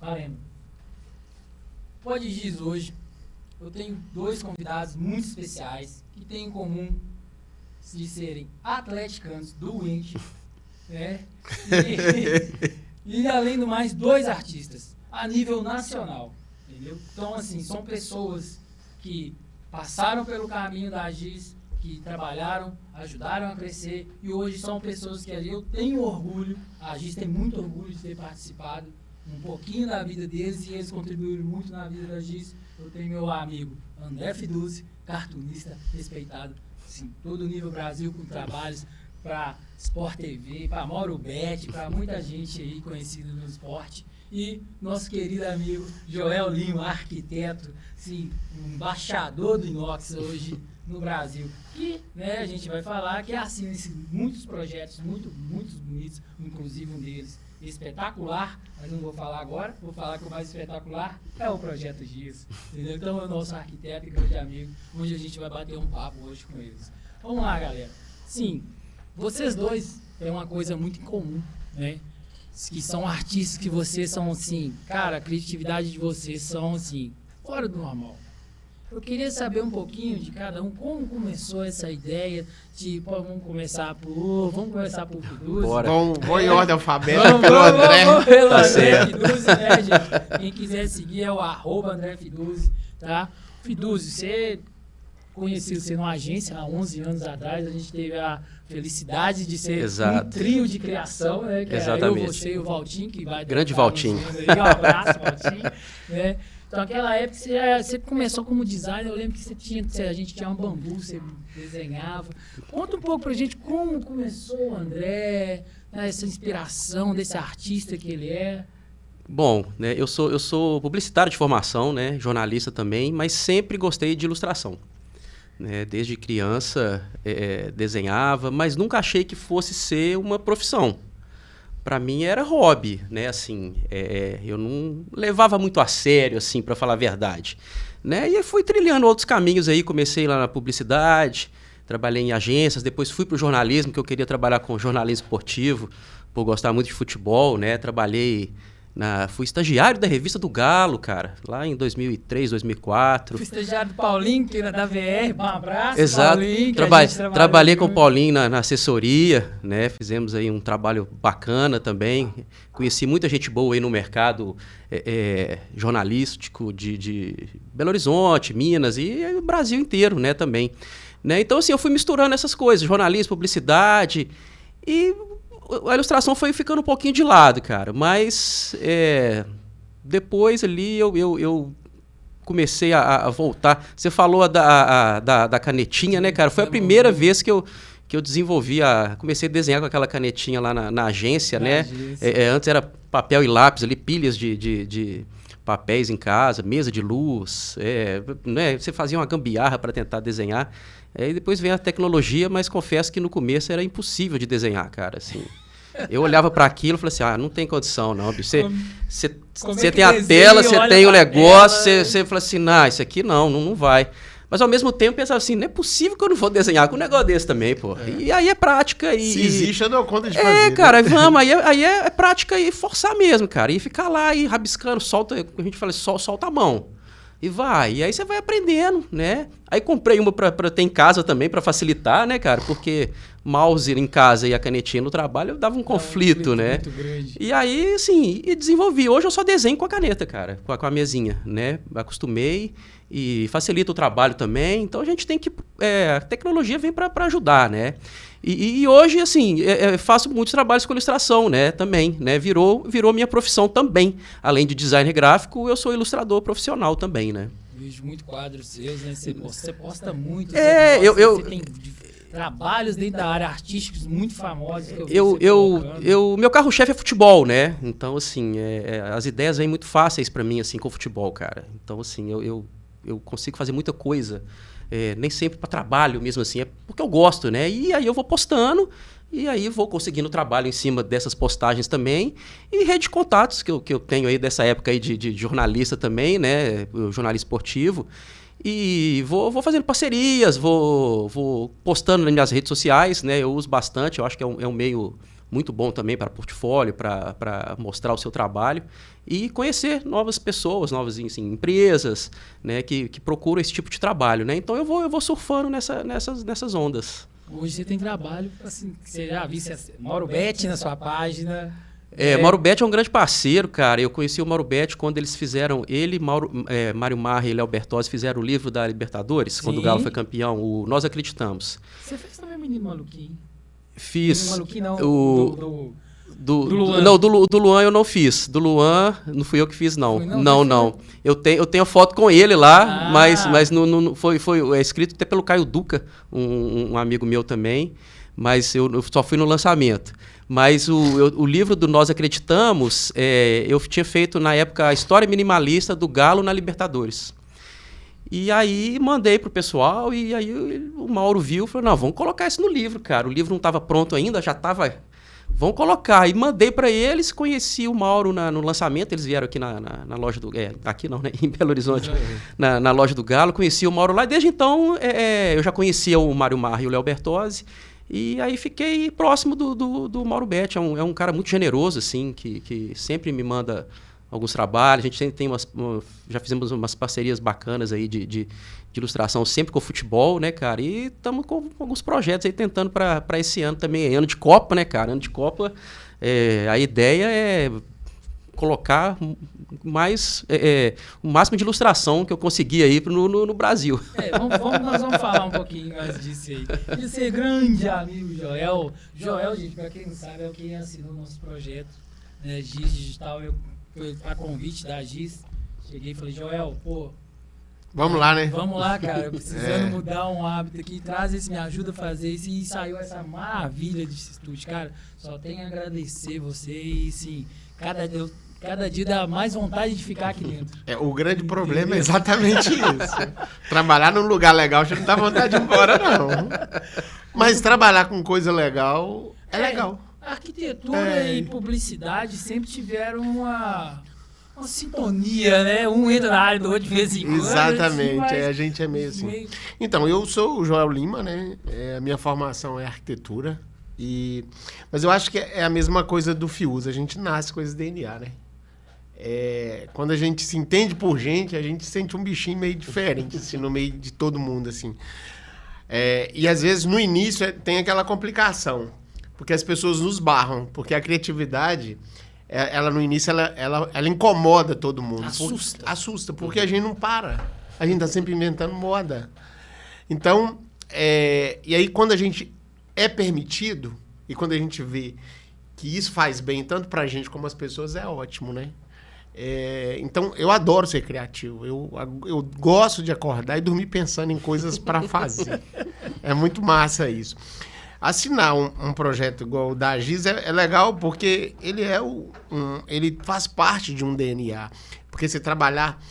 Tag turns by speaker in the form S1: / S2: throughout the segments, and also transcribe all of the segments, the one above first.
S1: Valendo. Pode Giz hoje, eu tenho 2 convidados muito especiais que têm em comum de serem atleticanos do Winch, né? E além do mais, 2 artistas a nível nacional, entendeu? Então, assim, são pessoas que passaram pelo caminho da Giz, que trabalharam, ajudaram a crescer e hoje são pessoas que eu tenho orgulho, a Giz tem muito orgulho de ter participado um pouquinho da vida deles e eles contribuíram muito na vida da Giz. Eu tenho meu amigo André Fiduzzi, cartunista respeitado, assim, todo nível Brasil, com trabalhos para Sport TV, para Mauro Bet, para muita gente aí conhecida no esporte. E nosso querido amigo Joel Lima, arquiteto, sim, um embaixador do inox hoje no Brasil. Que, né, a gente vai falar que assina muitos projetos muito bonitos, inclusive um deles espetacular, mas não vou falar agora, vou falar que o mais espetacular é o Projeto Giz, entendeu? Então é o nosso arquiteto e grande amigo, onde a gente vai bater um papo hoje com eles. Vamos lá, galera. Sim, vocês dois têm uma coisa muito em comum, né? Que são artistas que vocês são assim, cara, a criatividade de vocês são assim, fora do normal. Eu queria saber um pouquinho de cada um, como começou essa ideia de, pô, vamos começar por Fiduzzi.
S2: Vamos em ordem alfabética pelo André.
S1: Vamos pelo
S2: Tá
S1: André
S2: certo.
S1: Fiduzzi, né, gente? Quem quiser seguir é o @André Fiduzzi, tá? Fiduzzi, você conheci você numa agência há 11 anos atrás, a gente teve a felicidade de ser um trio de criação, né? Que
S3: Exatamente.
S1: era eu, você e o Valtinho, que vai...
S3: Grande Valtinho.
S1: Um abraço, Valtinho, né? Então, naquela época, você começou como designer, eu lembro que a gente tinha um bambu, você desenhava. Conta um pouco pra gente como começou o André, né, essa inspiração desse artista que ele é.
S3: Bom, né, eu sou publicitário de formação, né, jornalista também, mas sempre gostei de ilustração. Né, desde criança desenhava, mas nunca achei que fosse ser uma profissão. Para mim era hobby, né? Assim, eu não levava muito a sério, assim, para falar a verdade, né? E eu fui trilhando outros caminhos aí, comecei lá na publicidade, trabalhei em agências, depois fui para o jornalismo, que eu queria trabalhar com jornalismo esportivo, por gostar muito de futebol, né? Fui estagiário da revista do Galo, cara, lá em 2003, 2004.
S1: Fui estagiário do Paulinho, que era da VR, um abraço,
S3: Exato.
S1: Paulinho.
S3: Trabalhei com o Paulinho na assessoria, né? Fizemos aí um trabalho bacana também. Conheci muita gente boa aí no mercado jornalístico de Belo Horizonte, Minas e o Brasil inteiro, né, também. Né? Então, assim, eu fui misturando essas coisas, jornalismo, publicidade e... A ilustração foi ficando um pouquinho de lado, cara, mas depois ali eu comecei a voltar. Você falou da canetinha, né, cara? Foi a primeira vez que eu comecei a desenhar com aquela canetinha lá na agência, né? Antes era papel e lápis ali, pilhas de papéis em casa, mesa de luz, né? Você fazia uma gambiarra para tentar desenhar. Aí depois veio a tecnologia, mas confesso que no começo era impossível de desenhar, cara, assim. Eu olhava para aquilo e falei assim, não tem condição não, bicho. Você tem a tela, você tem o negócio, você fala assim, isso aqui não vai. Mas ao mesmo tempo pensava assim, não é possível que eu não vou desenhar com um negócio desse também, pô. E aí é prática.
S2: Se existe, eu dou conta de fazer.
S3: Cara, vamos, aí é prática e forçar mesmo, cara. E ficar lá e rabiscando, a gente fala, solta a mão. E vai. E aí você vai aprendendo, né? Aí comprei uma pra ter em casa também, pra facilitar, né, cara? Porque mouse em casa e a canetinha no trabalho dava um conflito, né?
S1: Muito grande.
S3: E aí, assim, desenvolvi. Hoje eu só desenho com a caneta, cara, com a mesinha, né? Acostumei e facilita o trabalho também. Então a gente tem que... a tecnologia vem pra ajudar, né? E hoje, assim, faço muitos trabalhos com ilustração, né, também, né, virou minha profissão também. Além de designer gráfico, eu sou ilustrador profissional também, né.
S1: Vejo muito quadros seus, né, você posta muito,
S3: você
S1: tem trabalhos dentro da área artística muito famosos.
S3: Meu carro-chefe é futebol, né, então, assim, as ideias vêm muito fáceis para mim, assim, com o futebol, cara. Então, assim, eu consigo fazer muita coisa. Nem sempre para trabalho mesmo assim, é porque eu gosto, né? E aí eu vou postando, e aí vou conseguindo trabalho em cima dessas postagens também. E rede de contatos que eu tenho aí dessa época aí de jornalista também, né? Jornalista esportivo. E vou fazendo parcerias, vou postando nas minhas redes sociais, né? Eu uso bastante, eu acho que é um meio muito bom também para portfólio, para mostrar o seu trabalho e conhecer novas pessoas, novas assim, empresas, né, que procuram esse tipo de trabalho, né? Então eu vou surfando nessas ondas.
S1: Hoje você tem trabalho, assim, você já viu, Mauro Betti na sua página.
S3: Mauro Betti é um grande parceiro, cara. Eu conheci o Mauro Betti quando eles fizeram, Mário Marra e Léo Bertozzi fizeram o livro da Libertadores, quando o Galo foi campeão, o Nós Acreditamos.
S1: Você fez também o Menino Maluquinho?
S3: Fiz.
S1: Menino Maluquinho não,
S3: do
S1: Luan.
S3: Não, do Luan eu não fiz. Do Luan não fui eu que fiz, não. Não. Eu tenho foto com ele lá, mas não foi escrito até pelo Caio Duca, um amigo meu também, mas eu só fui no lançamento. Mas o livro do Nós Acreditamos, eu tinha feito na época a história minimalista do Galo na Libertadores. E aí mandei pro pessoal e aí o Mauro viu e falou, não, vamos colocar isso no livro, cara. O livro não estava pronto ainda, já estava... Vamos colocar. E mandei para eles, conheci o Mauro no lançamento, eles vieram aqui na loja do... aqui não, né? Em Belo Horizonte, na loja do Galo, conheci o Mauro lá. E desde então, eu já conhecia o Mário Marra e o Léo Bertozzi. E aí fiquei próximo do Mauro Betti. É um cara muito generoso, assim, que sempre me manda alguns trabalhos. A gente sempre tem já fizemos umas parcerias bacanas aí de ilustração, sempre com o futebol, né, cara? E estamos com alguns projetos aí tentando para esse ano também. Ano de Copa, né, cara? Ano de Copa, a ideia é colocar o máximo de ilustração que eu conseguir aí no Brasil.
S1: Nós vamos falar um pouquinho mais disso aí. De ser grande amigo Joel. Joel, gente, para quem não sabe, é quem assinou o nosso projeto, né, GIS Digital. Foi a convite da GIS. Cheguei e falei, Joel,
S2: vamos lá, né?
S1: Vamos lá, cara. Precisando mudar um hábito aqui. Traz esse, me ajuda a fazer isso. E saiu essa maravilha desse estúdio. Cara, só tenho a agradecer você. E, sim, cada dia dá mais vontade de ficar aqui dentro.
S2: O grande problema é exatamente isso. Trabalhar num lugar legal, já não dá vontade de ir embora, não. Mas trabalhar com coisa legal é legal.
S1: Arquitetura e publicidade sempre tiveram uma sintonia, né? Um entra na área do outro de vez em quando.
S2: Exatamente, a gente é meio assim. Então, eu sou o Joel Lima, né? A minha formação é arquitetura. Mas eu acho que é a mesma coisa do Fius, a gente nasce com esse DNA, né? Quando a gente se entende por gente, a gente sente um bichinho meio diferente, assim, no meio de todo mundo, assim. E às vezes, no início, tem aquela complicação. Porque as pessoas nos barram, porque a criatividade, ela no início, ela incomoda todo mundo. Assusta, porque a gente não para. A gente tá sempre inventando moda. Então, e aí quando a gente é permitido, e quando a gente vê que isso faz bem tanto pra gente como as pessoas, é ótimo, né? Então, eu adoro ser criativo. Eu gosto de acordar e dormir pensando em coisas para fazer. É muito massa isso. Assinar um projeto igual o da GIS é legal porque ele ele faz parte de um DNA. Porque você trabalhar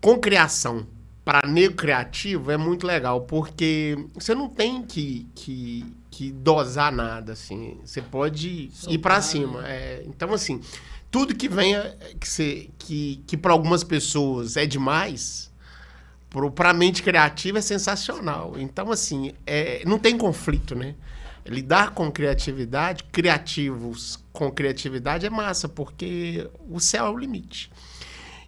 S2: com criação para negro criativo é muito legal, porque você não tem que dosar nada, assim. Você pode ir para cima. Então, assim, tudo que venha, que para algumas pessoas é demais, para a mente criativa é sensacional. Então, assim, não tem conflito, né? Lidar com criatividade, criativos com criatividade é massa, porque o céu é o limite.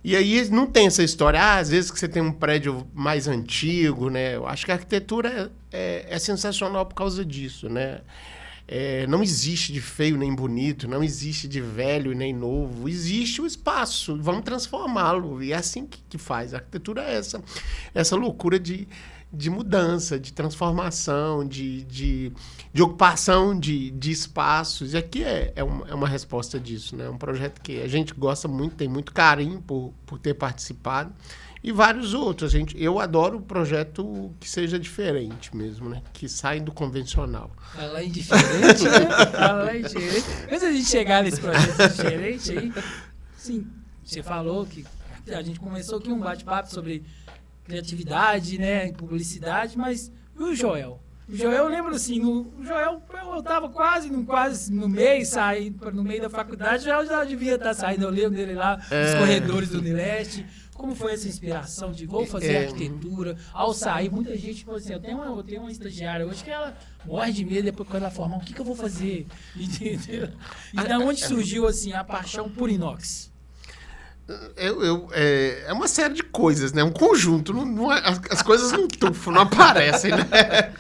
S2: E aí não tem essa história, às vezes que você tem um prédio mais antigo, né? Eu acho que a arquitetura é sensacional por causa disso, né? Não existe de feio nem bonito, não existe de velho nem novo, existe o espaço, vamos transformá-lo, e é assim que faz. A arquitetura é essa loucura de mudança, de transformação, de ocupação de espaços. E aqui é uma resposta disso, né? Um projeto que a gente gosta muito, tem muito carinho por ter participado. E vários outros. Eu adoro o projeto que seja diferente mesmo, né? Que sai do convencional.
S1: Falar em diferente, né? Falar em diferente. Antes de a gente chegar nesse projeto diferente aí, sim, você falou que a gente começou aqui um bate-papo sobre criatividade, né, publicidade, mas e o Joel? O Joel, eu lembro assim, o Joel, eu tava quase no meio, no meio da faculdade, o Joel já devia estar saindo, eu lembro dele lá, nos corredores do Unileste. Como foi essa inspiração de vou fazer arquitetura? Ao sair, muita gente falou assim, eu tenho uma estagiária hoje que ela morre de medo depois quando ela formar, o que eu vou fazer? Entendeu? E da onde surgiu assim, a paixão por inox?
S2: É uma série de coisas, né? Um conjunto. As coisas não tufam, não aparecem, né?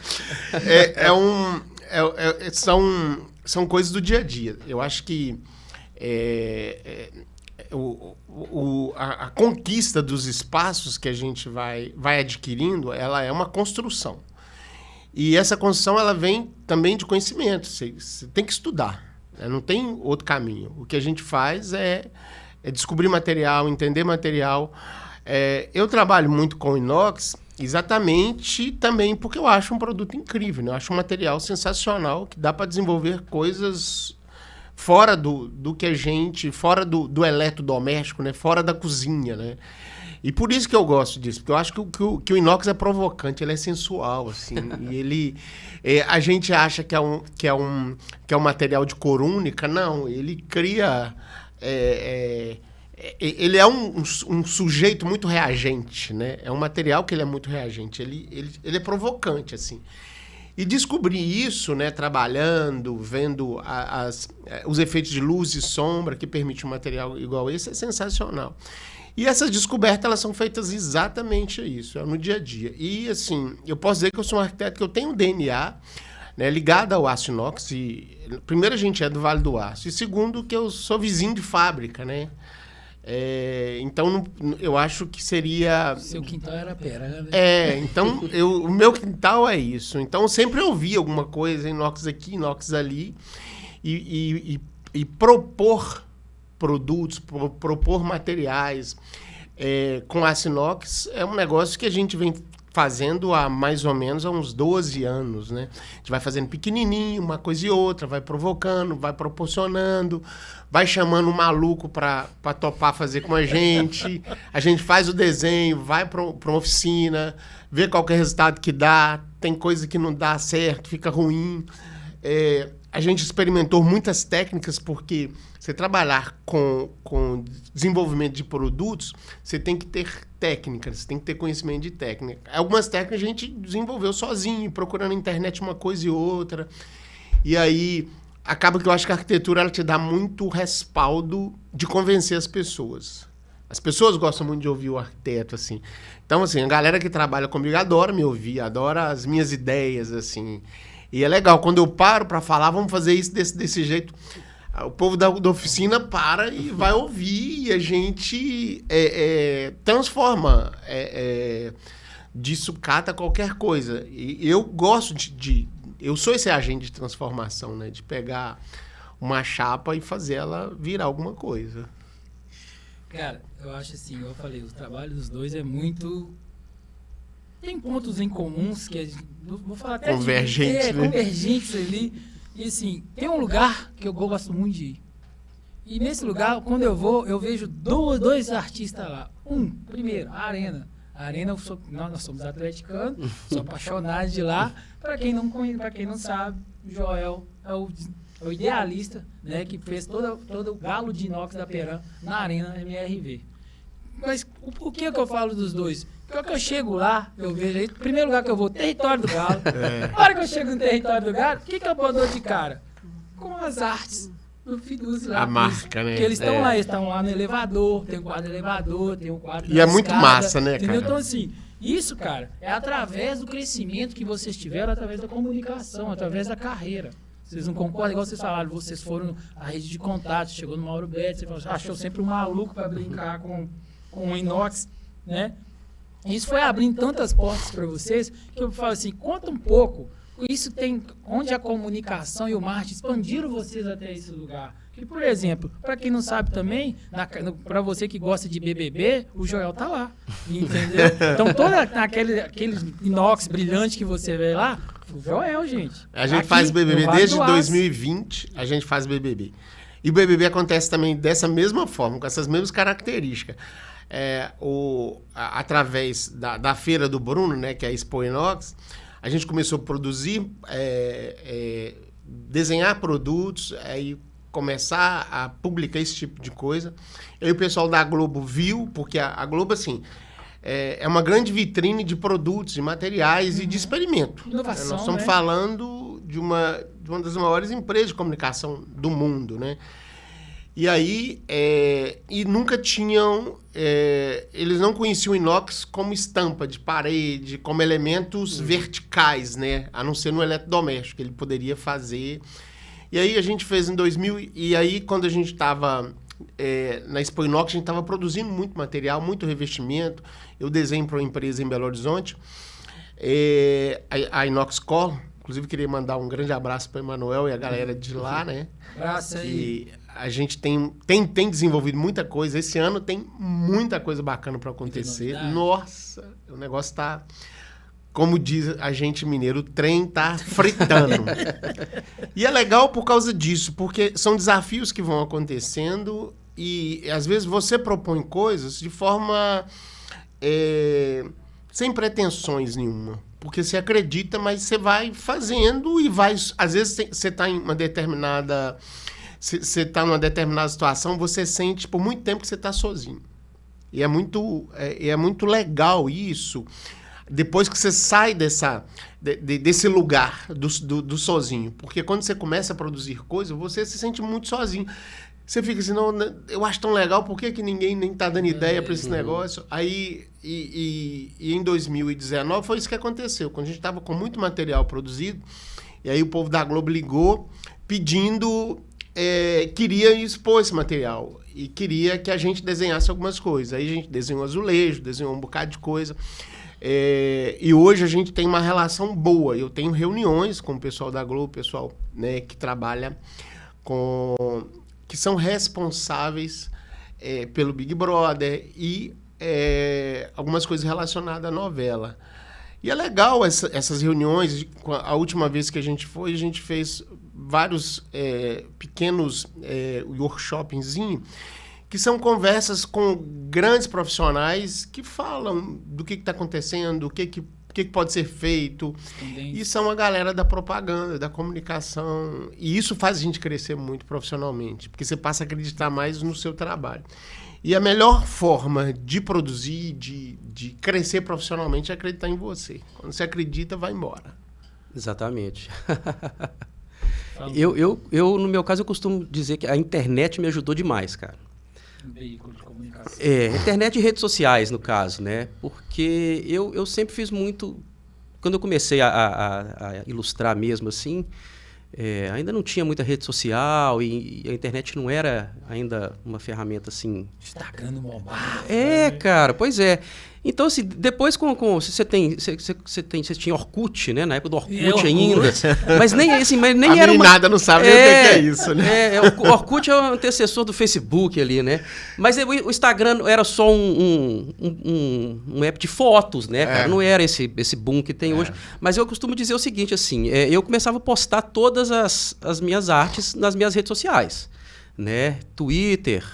S2: São coisas do dia a dia. Eu acho que a conquista dos espaços que a gente vai adquirindo, ela é uma construção. E essa construção, ela vem também de conhecimento. Você tem que estudar, né? Não tem outro caminho. O que a gente faz é descobrir material, entender material. Eu trabalho muito com inox exatamente também porque eu acho um produto incrível, né? Eu acho um material sensacional que dá para desenvolver coisas fora do que a gente... Fora do eletrodoméstico, né? Fora da cozinha, né? E por isso que eu gosto disso, porque eu acho que o inox é provocante, ele é sensual, assim. E ele... a gente acha que é um material de cor única. Não, ele cria... ele é um sujeito muito reagente, né? É um material que ele é muito reagente. Ele é provocante, assim. E descobrir isso, né, trabalhando, vendo os efeitos de luz e sombra que permite um material igual esse, é sensacional. E essas descobertas, elas são feitas exatamente isso, no dia a dia. E, assim, eu posso dizer que eu sou um arquiteto que eu tenho um DNA, né, ligado ao aço inox. Primeiro, a gente é do Vale do Aço. E segundo, que eu sou vizinho de fábrica, né? Então, eu acho que seria...
S1: Seu quintal era pera, né?
S2: Então, o meu quintal é isso. Então, eu sempre ouvi alguma coisa, inox aqui, inox ali. E propor produtos, propor materiais com aço inox é um negócio que a gente vem fazendo há mais ou menos uns 12 anos, né? A gente vai fazendo pequenininho, uma coisa e outra, vai provocando, vai proporcionando, vai chamando um maluco para topar fazer com a gente faz o desenho, vai para uma oficina, vê qual que é o resultado que dá, tem coisa que não dá certo, fica ruim. A gente experimentou muitas técnicas, porque você trabalhar com desenvolvimento de produtos, você tem que ter técnicas, você tem que ter conhecimento de técnica. Algumas técnicas a gente desenvolveu sozinho, procurando na internet uma coisa e outra. E aí, acaba que eu acho que a arquitetura ela te dá muito respaldo de convencer as pessoas. As pessoas gostam muito de ouvir o arquiteto, assim. Então, assim, a galera que trabalha comigo adora me ouvir, adora as minhas ideias, assim. E é legal, quando eu paro para falar, vamos fazer isso desse jeito, o povo da oficina para e vai ouvir, e a gente transforma, disucata qualquer coisa. E eu gosto eu sou esse agente de transformação, né? De pegar uma chapa e fazer ela virar alguma coisa.
S1: Cara, eu acho assim, eu falei, o trabalho dos dois é muito... Tem pontos em comuns que a gente, vou falar até
S2: convergentes, né?
S1: Convergentes ali. E assim, tem um lugar que eu gosto muito de ir. E nesse lugar, quando eu vou, eu vejo dois artistas lá. Primeiro, a Arena. A Arena, nós somos atleticanos, sou apaixonado de lá. Para quem não sabe, o Joel é o idealista, né, que fez todo o galo de inox da Peran na Arena MRV. Mas por que eu falo dos dois? Porque eu chego lá, eu vejo aí, primeiro lugar que eu vou, território do Galo. Na hora que eu chego no território do Galo, o que eu dou de cara? Com as artes do Fidus lá.
S2: A marca, né?
S1: Que eles estão lá, eles estão lá no elevador, tem um quadro elevador, tem um quadro
S2: E é muito
S1: escada,
S2: massa, né,
S1: entendeu?
S2: cara?
S1: Então, assim, isso, cara, é através do crescimento que vocês tiveram, através da comunicação, através da carreira. Vocês não concordam? Igual vocês falaram, vocês foram à rede de contato, chegou no Mauro Betti, você falou, achou sempre um maluco para brincar com o inox, né? Isso foi abrindo tantas portas para vocês que eu falo assim, conta um pouco. Isso tem onde a comunicação e o marketing expandiram vocês até esse lugar. Que, por exemplo, para quem não sabe também, para você que gosta de BBB, o Joel tá lá, entendeu? Então, todo aquele inox brilhante que você vê lá, o Joel, gente.
S2: A gente faz BBB desde 2020, a gente faz BBB. E o BBB acontece também dessa mesma forma, com essas mesmas características. Através da Feira do Bruno, né, que é a Expo Inox, a gente começou a produzir, desenhar produtos, aí começar a publicar esse tipo de coisa. Aí o pessoal da Globo viu, porque a Globo, assim, é uma grande vitrine de produtos, de materiais e de experimento.
S1: Inovação,
S2: Nós estamos falando de uma das maiores empresas de comunicação do mundo, né? E aí, e nunca tinham, eles não conheciam o inox como estampa de parede, como elementos verticais, né? A não ser no eletrodoméstico, ele poderia fazer. E aí a gente fez em 2000, e aí quando a gente estava na Expo Inox, a gente estava produzindo muito material, muito revestimento. Eu desenho para uma empresa em Belo Horizonte, a Inox Call. Inclusive, queria mandar um grande abraço para o Emanuel e a galera de lá, né?
S1: Abraço aí.
S2: E a gente tem desenvolvido muita coisa. Esse ano tem muita coisa bacana para acontecer. Nossa, o negócio está, como diz a gente mineiro, o trem tá fritando. E é legal por causa disso, porque são desafios que vão acontecendo e, às vezes, você propõe coisas de forma sem pretensões nenhuma. Porque você acredita, mas você vai fazendo e vai... Às vezes você está em uma determinada... Você está numa determinada situação, você sente por muito tempo que você está sozinho. E é muito legal isso, depois que você sai desse lugar do sozinho. Porque quando você começa a produzir coisas, você se sente muito sozinho. Você fica assim, não, eu acho tão legal, por que ninguém nem está dando ideia para esse negócio? Aí, e em 2019 foi isso que aconteceu. Quando a gente estava com muito material produzido, e aí o povo da Globo ligou pedindo, queria expor esse material e queria que a gente desenhasse algumas coisas. Aí a gente desenhou azulejo, desenhou um bocado de coisa. E hoje a gente tem uma relação boa. Eu tenho reuniões com o pessoal da Globo, pessoal, né, que trabalha que são responsáveis pelo Big Brother e algumas coisas relacionadas à novela. E é legal essas reuniões. A última vez que a gente fez vários pequenos workshopzinhos, que são conversas com grandes profissionais que falam do que está acontecendo, o que pode ser feito. E são a galera da propaganda, da comunicação. E isso faz a gente crescer muito profissionalmente, porque você passa a acreditar mais no seu trabalho. E a melhor forma de produzir, de crescer profissionalmente é acreditar em você. Quando você acredita, vai embora.
S3: Exatamente. Eu, no meu caso, eu costumo dizer que a internet me ajudou demais, cara.
S1: Um veículo de comunicação.
S3: Internet e redes sociais, no caso, né? Porque eu sempre fiz muito... Quando eu comecei a ilustrar mesmo, assim, ainda não tinha muita rede social e a internet não era ainda uma ferramenta, assim...
S1: Instagram mobile.
S3: Cara, pois é. Então, assim, depois você tinha Orkut, né? Na época do Orkut ainda. Mas nem
S2: a
S3: era uma...
S2: nada não sabe nem o que é isso, né?
S3: O Orkut é o antecessor do Facebook ali, né? Mas o Instagram era só um app de fotos, né, cara? Não era esse boom que tem hoje. Mas eu costumo dizer o seguinte, assim, eu começava a postar todas as minhas artes nas minhas redes sociais, né? Twitter,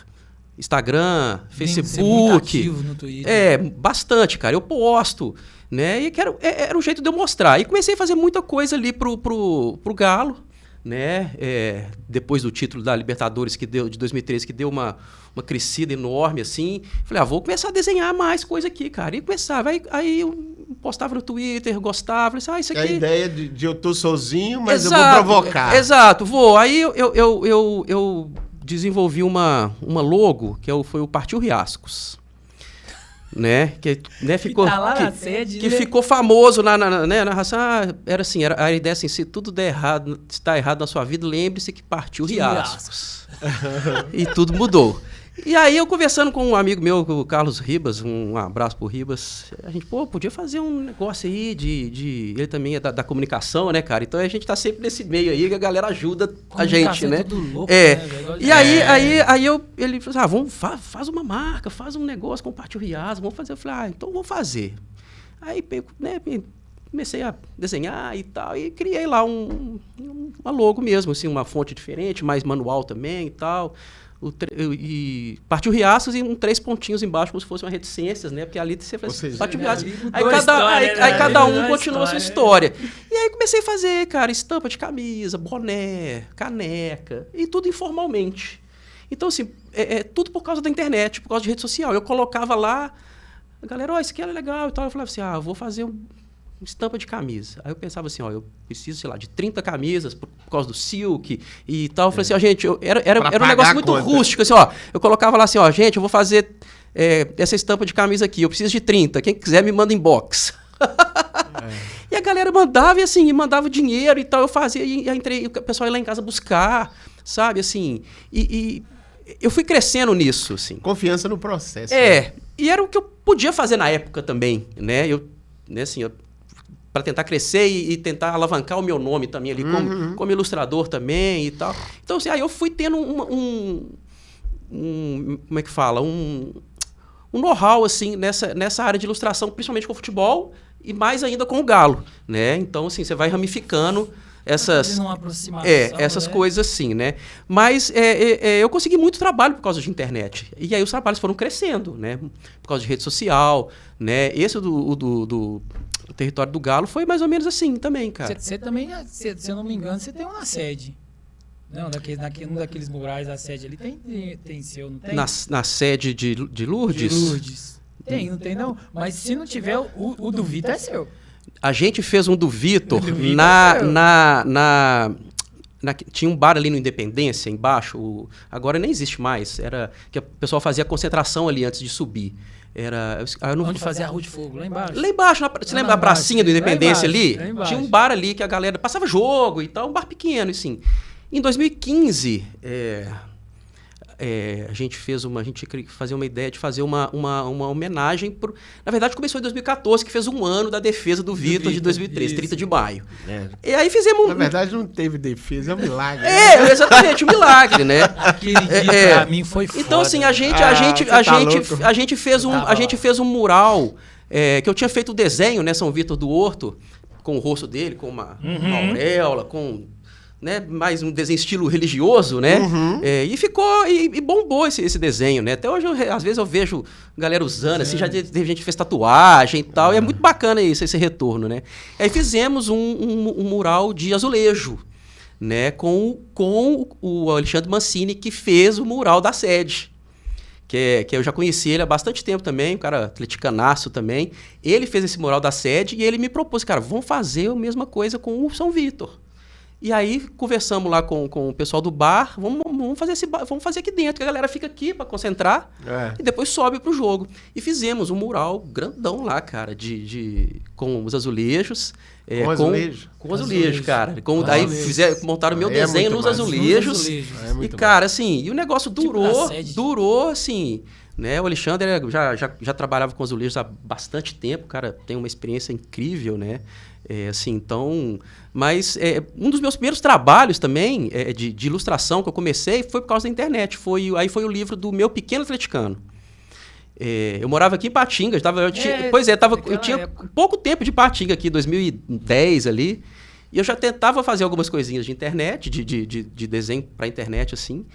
S3: Instagram, Facebook.
S1: Muito ativo no Twitter.
S3: Bastante, cara. Eu posto, né? E era um jeito de eu mostrar. E comecei a fazer muita coisa ali pro Galo, né? Depois do título da Libertadores de 2013, que deu uma crescida enorme, assim. Falei, vou começar a desenhar mais coisa aqui, cara. E começava. Aí eu postava no Twitter, gostava. Falei, isso aqui...
S2: A ideia de eu tô sozinho, mas eu vou provocar.
S3: Exato, vou. Aí eu desenvolvi uma logo, que foi o Partiu Riascos. Né? Que ficou,
S1: tá lá na sede,
S3: que ficou famoso na narração. Era assim, a ideia assim, se tudo der errado, está errado na sua vida, lembre-se que partiu Riascos. E tudo mudou. E aí eu conversando com um amigo meu, o Carlos Ribas, um abraço pro Ribas, a gente, podia fazer um negócio aí ele também é da comunicação, né, cara? Então a gente tá sempre nesse meio aí, que a galera ajuda a gente, né?
S1: É tudo louco, né?
S3: E aí ele falou assim, faz uma marca, faz um negócio com o Partiu Riascos, vamos fazer. Eu falei, então vamos fazer. Aí, né, comecei a desenhar e tal, e criei lá uma logo mesmo, assim, uma fonte diferente, mais manual também e tal. e partiu riaços e 3 pontinhos embaixo, como se fossem uma reticências, né? Porque ali você faz partiu riaços. Aí cada um continua a sua história. E aí comecei a fazer, cara, estampa de camisa, boné, caneca, e tudo informalmente. Então, assim, tudo por causa da internet, por causa de rede social. Eu colocava lá, a galera, isso aqui é legal e tal. Eu falava assim, eu vou fazer uma estampa de camisa. Aí eu pensava assim, eu preciso, sei lá, de 30 camisas por causa do silk e tal. Eu falei assim, gente, era um negócio muito rústico, assim, eu colocava lá assim, gente, eu vou fazer essa estampa de camisa aqui, eu preciso de 30, quem quiser me manda inbox. E a galera mandava, e assim, mandava dinheiro e tal, eu fazia, e o pessoal ia lá em casa buscar, sabe, assim, e eu fui crescendo nisso, assim.
S2: Confiança no processo.
S3: Né? E era o que eu podia fazer na época também, né, para tentar crescer e tentar alavancar o meu nome também ali, como ilustrador também e tal. Então, assim, aí eu fui tendo como é que fala? Um know-how, assim, nessa área de ilustração, principalmente com o futebol e mais ainda com o Galo, né? Então, assim, você vai ramificando essas coisas assim, né? Mas eu consegui muito trabalho por causa de internet. E aí os trabalhos foram crescendo, né? Por causa de rede social, né? Esse do Território do Galo foi mais ou menos assim também, cara.
S1: Você também, se eu não me engano, você tem uma sede. Não, um daqueles murais da sede ali tem seu, não tem?
S3: Na sede de Lourdes?
S1: De Lourdes. Não tem não. Mas se não tiver, o do Vitor é seu.
S3: A gente fez um do Vitor tinha um bar ali no Independência, embaixo, agora nem existe mais, era que o pessoal fazia concentração ali antes de subir.
S1: Onde fazia a Rua de Fogo? Lá embaixo?
S3: Lá embaixo, você lembra da pracinha do Independência ali? Tinha um bar ali que a galera passava jogo e tal, um bar pequeno, assim. Em 2015, a gente fazia uma ideia de fazer uma homenagem. Na verdade, começou em 2014, que fez um ano da defesa do Vitor de 2013, 30 de maio. E aí fizemos...
S2: Na verdade, não teve defesa, é um milagre.
S3: Exatamente, um milagre, né?
S1: Aquele dia pra mim foi foda.
S3: Então, assim, a gente fez um mural, que eu tinha feito o desenho, né? São Vitor do Horto, com o rosto dele, com uma auréola, com... Né, mais um desenho estilo religioso, né? E ficou, e bombou esse desenho, né? Até hoje, às vezes, eu vejo galera usando, assim, já teve gente que fez tatuagem e tal, e é muito bacana isso, esse retorno, né? Aí fizemos um mural de azulejo, né? Com o Alexandre Mancini, que fez o mural da sede. Que eu já conheci ele há bastante tempo também, um cara atleticanaço também. Ele fez esse mural da sede e ele me propôs, cara, vamos fazer a mesma coisa com o São Vitor. E aí, conversamos lá com o pessoal do bar, vamos fazer aqui dentro, que a galera fica aqui para concentrar e depois sobe pro jogo. E fizemos um mural grandão lá, cara, com os azulejos. Com azulejo, cara. Aí montaram o meu desenho nos azulejos. E, cara, assim, e o negócio durou, assim... Né? O Alexandre já trabalhava com azulejos há bastante tempo, cara, tem uma experiência incrível, né? Assim, então, mas um dos meus primeiros trabalhos também de ilustração que eu comecei foi por causa da internet. Aí foi o livro do Meu Pequeno Atleticano. Eu morava aqui em Patinga, eu tinha pouco tempo de Patinga aqui, 2010 ali, e eu já tentava fazer algumas coisinhas de internet, de desenho para internet, assim.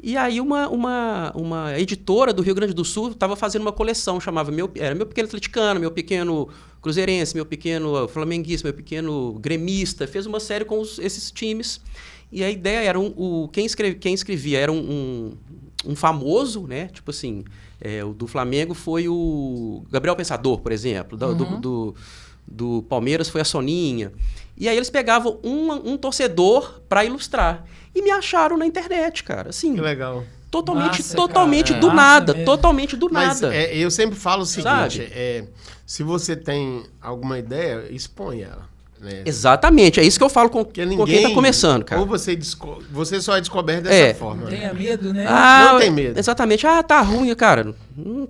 S3: E aí uma editora do Rio Grande do Sul estava fazendo uma coleção, chamava Meu Pequeno Atleticano, Meu Pequeno Cruzeirense, Meu Pequeno Flamenguista, Meu Pequeno Gremista. Fez uma série com esses times. E a ideia era, quem escrevia era um famoso, né? Tipo assim, o do Flamengo foi o Gabriel Pensador, por exemplo. Do Palmeiras foi a Soninha. E aí eles pegavam um torcedor para ilustrar. E me acharam na internet, cara. Assim,
S2: que legal.
S3: Totalmente do nada. Totalmente do nada.
S2: Mas eu sempre falo o seguinte, se você tem alguma ideia, expõe ela. Né?
S3: Exatamente. É isso que eu falo com quem tá começando, cara.
S2: Ou você só é descoberto dessa forma.
S1: Não tenha medo, né?
S2: Não tem medo.
S3: Exatamente. Tá ruim, cara.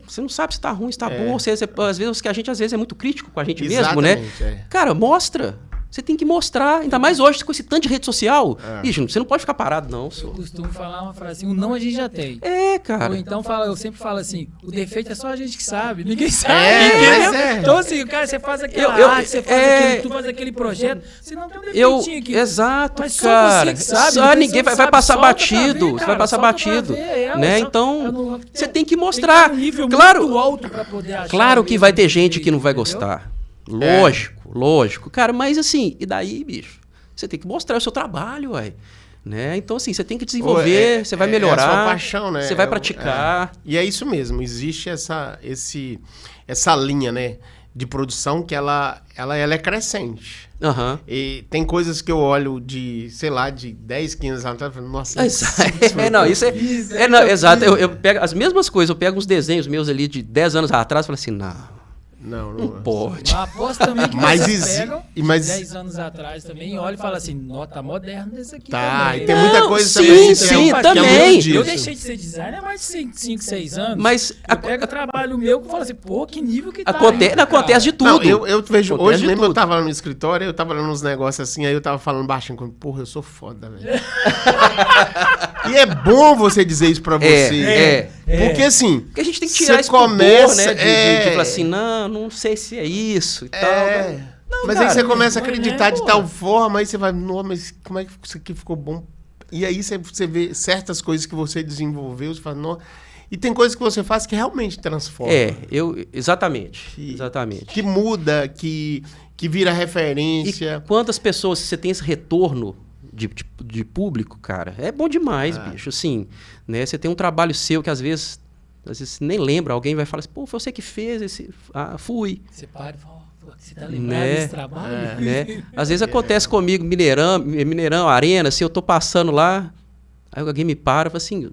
S3: Você não sabe se tá ruim, se tá bom. Às vezes a gente é muito crítico com a gente mesmo, né? Cara, mostra. Você tem que mostrar, ainda mais hoje com esse tanto de rede social. Ixi, você não pode ficar parado, não.
S1: Eu costumo falar uma frase assim, o não a gente já tem.
S3: Cara.
S1: Ou então eu sempre falo assim, o defeito é só a gente que sabe, ninguém sabe. Então assim, cara, você faz aquela arte, você faz aquilo, tu faz aquele projeto, você não tem um defeitinho aqui.
S3: Exato,
S1: mas
S3: cara.
S1: Só você que sabe,
S3: só ninguém vai passar batido.
S1: Ver,
S3: você vai passar batido. Né? Então, você tem que mostrar.
S1: Tem um nível
S3: claro,
S1: muito alto pra poder achar.
S3: Claro que vai ter gente que não vai gostar. Lógico. Cara, mas assim, e daí, bicho? Você tem que mostrar o seu trabalho, ué. Né? Então, assim, você tem que desenvolver, você vai melhorar.
S2: É a sua paixão, né?
S3: Você vai praticar.
S2: E é isso mesmo, existe essa linha, né? De produção que ela é crescente.
S3: Uhum.
S2: E tem coisas que eu olho de, sei lá, de 10, 15 anos atrás e falo, nossa,
S3: exato. Eu pego as mesmas coisas, eu pego uns desenhos meus ali de 10 anos atrás e falo assim, não pode.
S1: Uma aposta também que
S2: mas
S1: vocês pegam
S2: mas
S1: 10 anos atrás também, olha e fala assim, tá moderno desse aqui
S2: tá,
S1: também.
S2: E tem muita coisa
S3: sim, também.
S1: Eu deixei de ser designer há mais de 5, 6 anos.
S3: Mas
S1: pega trabalho meu que fala assim, pô, que nível que tá.
S3: Acontece de tudo.
S2: Não, eu vejo, hoje mesmo eu tava lá no escritório, eu tava lá nos negócios assim, aí eu tava falando baixinho, porra, eu sou foda, velho. E é bom você dizer isso pra você. Porque assim,
S3: porque a gente tem que tirar esse pudor, né? De falar assim, não sei se é isso e tal.
S2: Mas aí você começa a acreditar de tal forma, aí você vai, não, mas como é que isso aqui ficou bom? E aí você vê certas coisas que você desenvolveu, você fala, não. E tem coisas que você faz que realmente transforma.
S3: Exatamente.
S2: Que muda, que vira referência.
S3: E quantas pessoas você tem esse retorno de público, cara? É bom demais, bicho. Assim, né? Você tem um trabalho seu que às vezes você nem lembra, alguém vai falar assim, pô, foi você que fez esse... fui.
S1: Você para e fala, você tá lembrado desse trabalho?
S3: Né? Às vezes acontece comigo, Mineirão, Arena, se eu tô passando lá, aí alguém me para e fala assim,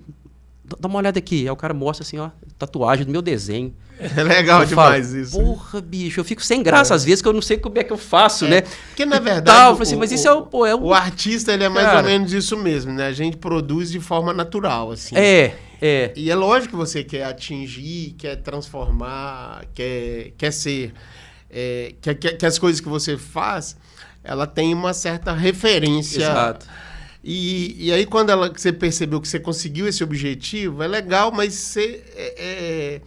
S3: dá uma olhada aqui. Aí o cara mostra assim, ó, tatuagem do meu desenho.
S2: É legal demais isso.
S3: Porra, bicho, eu fico sem graça às vezes, que eu não sei como é que eu faço, né?
S2: Porque, na verdade,
S3: assim, mas isso
S2: o artista, ele é mais ou menos isso mesmo, né? A gente produz de forma natural, assim. E é lógico que você quer atingir, quer transformar, quer ser... que as coisas que você faz, ela tem uma certa referência.
S3: Exato.
S2: E aí, quando você percebeu que você conseguiu esse objetivo, é legal, mas você...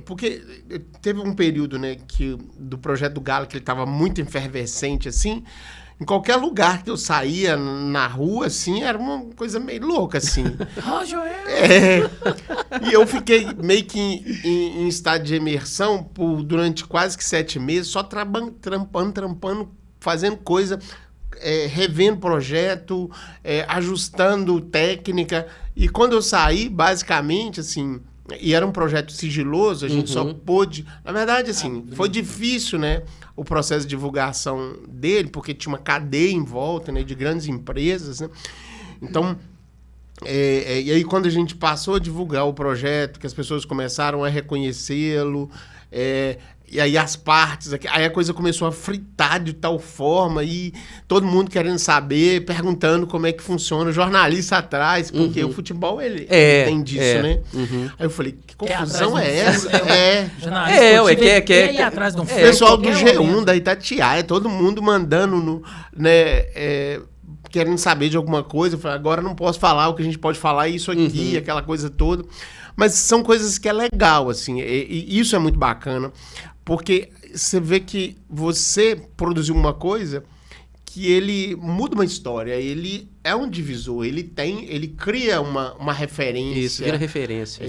S2: porque teve um período, né, do projeto do Galo, que ele estava muito efervescente, assim. Em qualquer lugar que eu saía na rua, assim, era uma coisa meio louca, assim.
S1: Joel!
S2: E eu fiquei meio que em estado de imersão durante quase que 7 meses, só trampando, fazendo coisa, revendo projeto, ajustando técnica. E quando eu saí, basicamente, assim... E era um projeto sigiloso, a gente só pôde... Na verdade, assim, foi difícil, né? O processo de divulgação dele, porque tinha uma cadeia em volta, né? De grandes empresas, né? Então, e aí quando a gente passou a divulgar o projeto, que as pessoas começaram a reconhecê-lo, e aí as partes, aí a coisa começou a fritar de tal forma, e todo mundo querendo saber, perguntando como é que funciona, o jornalista atrás, porque o futebol, ele tem disso, né? Aí eu falei, que confusão é essa?
S1: Jornalista quer ir atrás de um
S2: o pessoal do G1, da Itatiaia, todo mundo mandando, querendo saber de alguma coisa. Eu falei, agora não posso falar, o que a gente pode falar é isso aqui, aquela coisa toda. Mas são coisas que é legal, assim, e isso é muito bacana, porque você vê que você produziu uma coisa que ele muda uma história, ele é um divisor, ele cria uma referência.
S3: Isso, vira referência.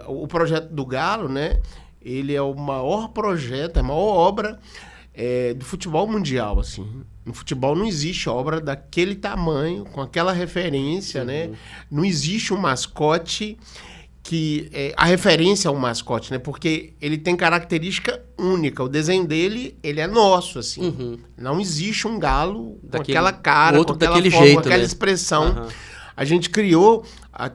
S2: O projeto do Galo, né, ele é o maior projeto, a maior obra do futebol mundial, assim. No futebol não existe obra daquele tamanho, com aquela referência, né? Não existe um mascote que... a referência é um mascote, né? Porque ele tem característica única. O desenho dele, ele é nosso, assim. Não existe um galo com aquela cara, com aquela forma,
S3: jeito,
S2: com aquela
S3: né?
S2: expressão. A gente criou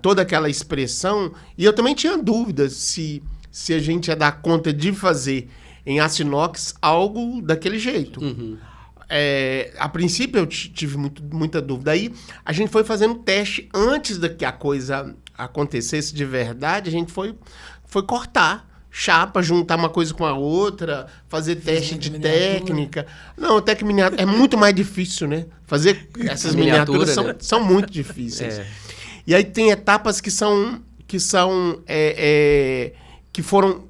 S2: toda aquela expressão, e eu também tinha dúvidas se a gente ia dar conta de fazer em aço inox algo daquele jeito. A princípio eu tive muita dúvida. Aí a gente foi fazendo teste antes de que a coisa acontecesse de verdade. A gente foi cortar chapa, juntar uma coisa com a outra, fazer teste de técnica. Não, técnica miniatura é muito mais difícil, né? Fazer essas miniaturas
S3: né?
S2: são muito difíceis. E aí tem etapas que foram...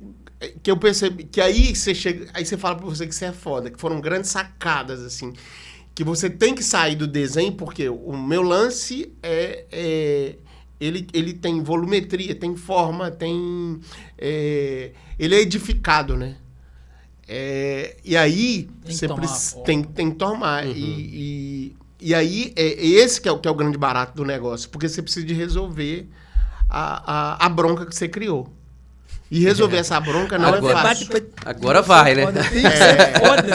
S2: Que eu percebi... Que aí você chega... Aí você fala pra você que você é foda. Que foram grandes sacadas, assim. Que você tem que sair do desenho, porque o meu lance ele tem volumetria, tem forma, tem... ele é edificado, né? E aí você tem que tomar. E aí esse que é o grande barato do negócio. Porque você precisa de resolver a bronca que você criou. E resolver essa bronca não é fácil.
S3: Agora vai, né?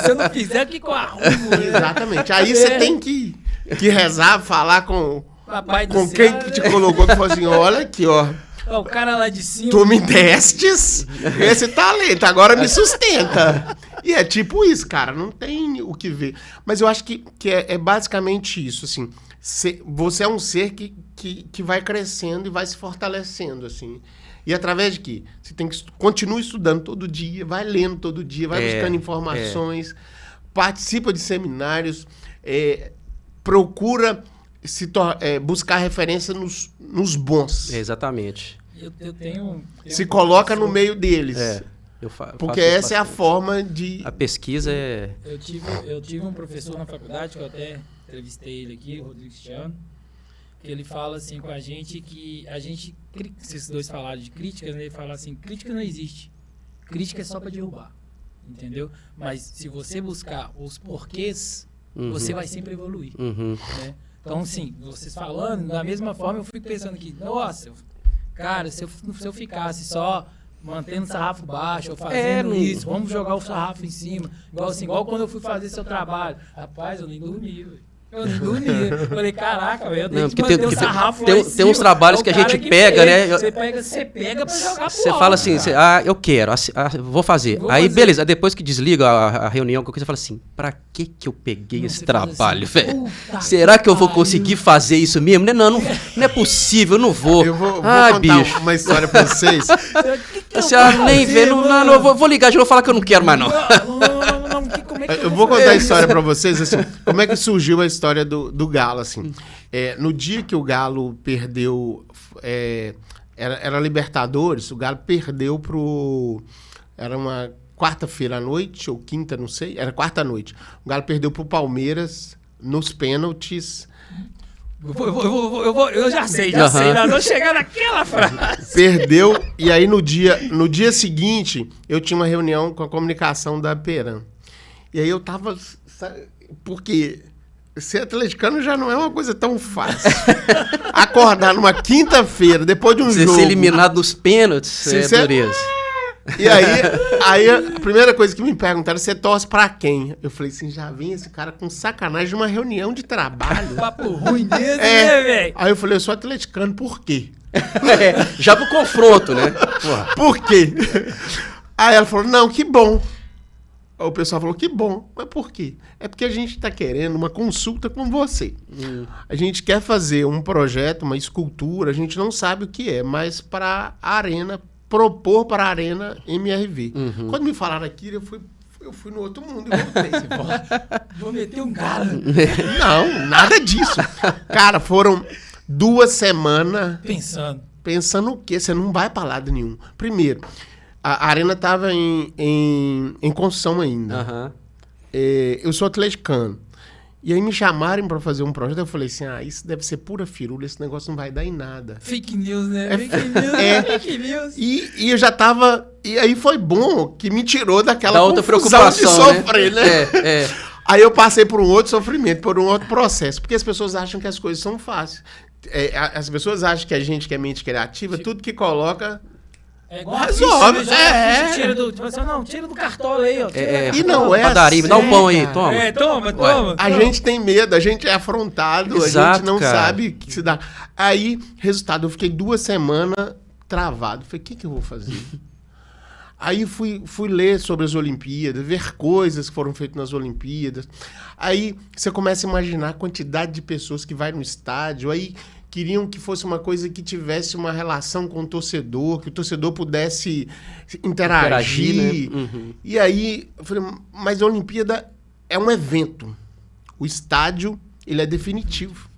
S1: Se eu não fizer, o que eu arrumo?
S2: Exatamente. Aí você tem que rezar, falar com
S1: céu,
S2: quem que te colocou, que falou assim, olha aqui, ó.
S1: O cara lá de cima.
S2: Tu me destes esse talento, agora me sustenta. E é tipo isso, cara, não tem o que ver. Mas eu acho que é basicamente isso, assim. Você é um ser que vai crescendo e vai se fortalecendo, assim. E através de quê? Você tem que continuar estudando todo dia, vai lendo todo dia, vai buscando informações, participa de seminários, procura buscar referência nos bons.
S3: Exatamente.
S1: Eu tenho
S2: se coloca no meio deles. Porque essa é a
S3: bastante.
S2: Forma de...
S3: A pesquisa é...
S1: Eu tive um professor na faculdade, que eu até entrevistei ele aqui, o Rodrigo Cristiano, que ele fala assim com a gente que a gente... Se esses dois falaram de críticas, né, ele fala assim, crítica não existe. Crítica é só para derrubar. Entendeu? Mas se você buscar os porquês, você vai sempre evoluir. Né? Então, assim, vocês falando, da mesma forma, eu fico pensando aqui, nossa, cara, se eu ficasse só mantendo o sarrafo baixo, ou fazendo isso, vamos jogar o sarrafo em cima, igual quando eu fui fazer seu trabalho. Rapaz, eu nem dormi, velho. Eu nem dormia. Falei, caraca, velho, eu tenho que manter o sarrafo lá em cima.
S3: Tem uns trabalhos que a gente pega, né?
S1: Você pega pra jogar pro
S3: Você fala assim, eu quero, vou fazer. Aí, beleza, depois que desliga a reunião, você fala assim, pra que eu peguei esse trabalho, velho? Será que eu vou conseguir fazer isso mesmo? Não é possível, eu não vou.
S2: Eu vou contar uma história pra vocês.
S3: Você nem vê, eu vou ligar de novo e falar que eu não quero mais, não.
S2: Eu vou contar a história pra vocês, assim, como é que surgiu a história do Galo, assim. No dia que o Galo perdeu, era Libertadores, o Galo perdeu era uma quarta-feira à noite, ou quinta, não sei, era quarta à noite. O Galo perdeu pro Palmeiras nos pênaltis.
S1: Eu já sei, nós vamos chegar naquela frase.
S2: Perdeu, e aí no dia seguinte, eu tinha uma reunião com a comunicação da Peran. E aí eu tava... Porque ser atleticano já não é uma coisa tão fácil. Acordar numa quinta-feira, depois de um jogo...
S3: Ser eliminado nos pênaltis, dureza.
S2: E aí a primeira coisa que me perguntaram, você torce pra quem? Eu falei assim, já vem esse cara com sacanagem de uma reunião de trabalho.
S1: Papo ruim desse, né, velho?
S2: Aí eu falei, eu sou atleticano, por quê?
S3: Já pro confronto, né?
S2: Porra. Por quê? Aí ela falou, não, que bom. Aí o pessoal falou, que bom. Mas por quê? É porque a gente está querendo uma consulta com você. A gente quer fazer um projeto, uma escultura, a gente não sabe o que é, mas para a Arena, propor para a Arena MRV. Quando me falaram aquilo, eu fui no outro mundo e voltei.
S1: Vou meter um galo.
S2: Não, nada disso. Cara, foram 2 semanas... Pensando o quê? Você não vai para lado nenhum. Primeiro... A Arena estava em construção ainda. Eu sou atleticano. E aí me chamaram para fazer um projeto. Eu falei assim, isso deve ser pura firula. Esse negócio não vai dar em nada.
S1: Fake news, né? Fake news.
S2: E eu já tava... E aí foi bom que me tirou daquela
S3: outra
S2: confusão de sofrer, né?
S3: Aí
S2: eu passei por um outro sofrimento, por um outro processo. Porque as pessoas acham que as coisas são fáceis. As pessoas acham que a gente que é mente criativa, tudo que coloca...
S1: É igual resolve, tira do cartola aí, ó.
S2: E não é
S3: padaria, me dá um pão aí, toma.
S1: Toma.
S2: A gente tem medo, a gente é afrontado,
S3: exato,
S2: a gente não
S3: cara.
S2: sabe o que se dá. Aí, resultado, eu fiquei 2 semanas travado. Falei, o que eu vou fazer? Aí fui ler sobre as Olimpíadas, ver coisas que foram feitas nas Olimpíadas. Aí você começa a imaginar a quantidade de pessoas que vai no estádio, aí queriam que fosse uma coisa que tivesse uma relação com o torcedor, que o torcedor pudesse interagir.
S3: Né? Uhum.
S2: E aí, eu falei, mas a Olimpíada é um evento. O estádio, ele é definitivo.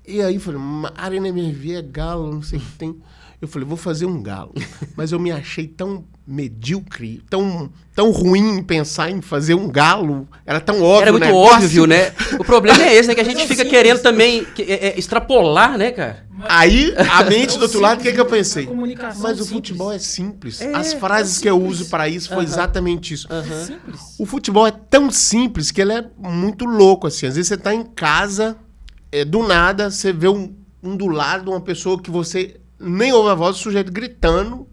S2: E aí, eu falei, Arena MRV é Galo, não sei o que tem. Eu falei, vou fazer um Galo. Mas eu me achei tão medíocre, tão ruim em pensar em fazer um Galo. Era tão óbvio,
S3: era muito óbvio, né? O problema é esse, né? Que a gente fica querendo também extrapolar, né, cara?
S2: Aí, a mente do outro lado, o que eu pensei? Mas o
S1: simples.
S2: futebol é simples. As frases que eu uso para isso foi exatamente isso.
S1: Simples.
S2: O futebol é tão simples que ele é muito louco, assim. Às vezes você tá em casa, do nada, você vê um do lado, uma pessoa que você nem ouve a voz do sujeito gritando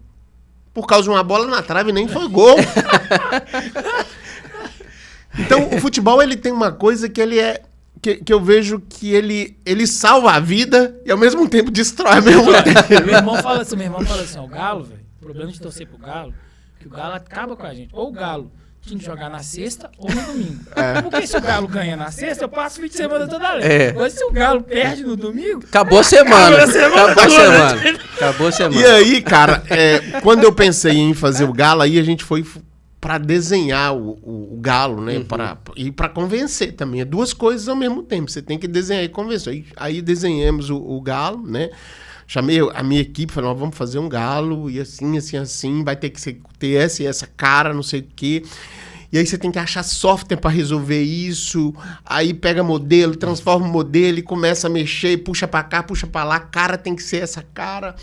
S2: por causa de uma bola na trave, nem foi gol. Então, o futebol, ele tem uma coisa que ele é... Que eu vejo que ele salva a vida e, ao mesmo tempo, destrói ao mesmo tempo.
S1: Meu irmão fala assim, o Galo, velho, o problema de torcer pro Galo, que o Galo acaba com a gente. Ou o Galo tinha que jogar na sexta ou no domingo. Porque se o Galo ganha na sexta, eu passo o fim de semana toda hora. Mas se o Galo perde no domingo...
S3: Acabou a semana. Acabou a semana.
S2: E aí, cara, quando eu pensei em fazer o Galo, aí a gente foi para desenhar o Galo, né? E para convencer também. É duas coisas ao mesmo tempo. Você tem que desenhar e convencer. Aí desenhamos o Galo, né? Chamei a minha equipe, falei, vamos fazer um Galo, e assim, vai ter que ter essa cara, não sei o quê. E aí você tem que achar software para resolver isso, aí pega modelo, transforma o modelo e começa a mexer, puxa para cá, puxa para lá, a cara tem que ser essa cara.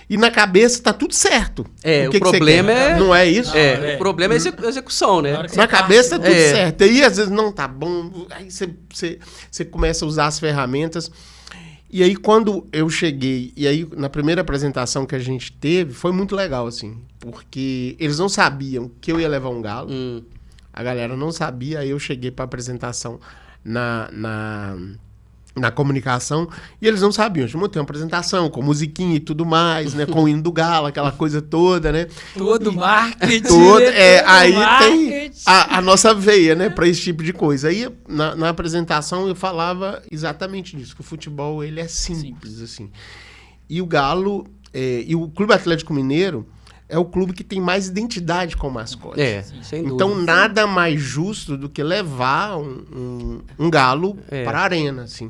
S2: E na cabeça tá tudo certo.
S3: O problema é...
S2: Não é isso?
S3: O problema é a execução, né?
S2: Na cabeça tá tudo certo. Aí às vezes não tá bom, aí você começa a usar as ferramentas. E aí, quando eu cheguei, e aí, na primeira apresentação que a gente teve, foi muito legal, assim, porque eles não sabiam que eu ia levar um Galo, a galera não sabia, aí eu cheguei pra apresentação na comunicação, e eles não sabiam. Eu montei uma apresentação com musiquinha e tudo mais, né, com o hino do Galo, aquela coisa toda, né.
S1: Todo marketing.
S2: Aí tem a nossa veia, né, para esse tipo de coisa. Aí, na apresentação, eu falava exatamente disso, que o futebol, ele é simples, assim. E o Galo, e o Clube Atlético Mineiro é o clube que tem mais identidade com o mascote.
S3: Sem dúvida.
S2: Então, nada mais justo do que levar um Galo para a arena, assim.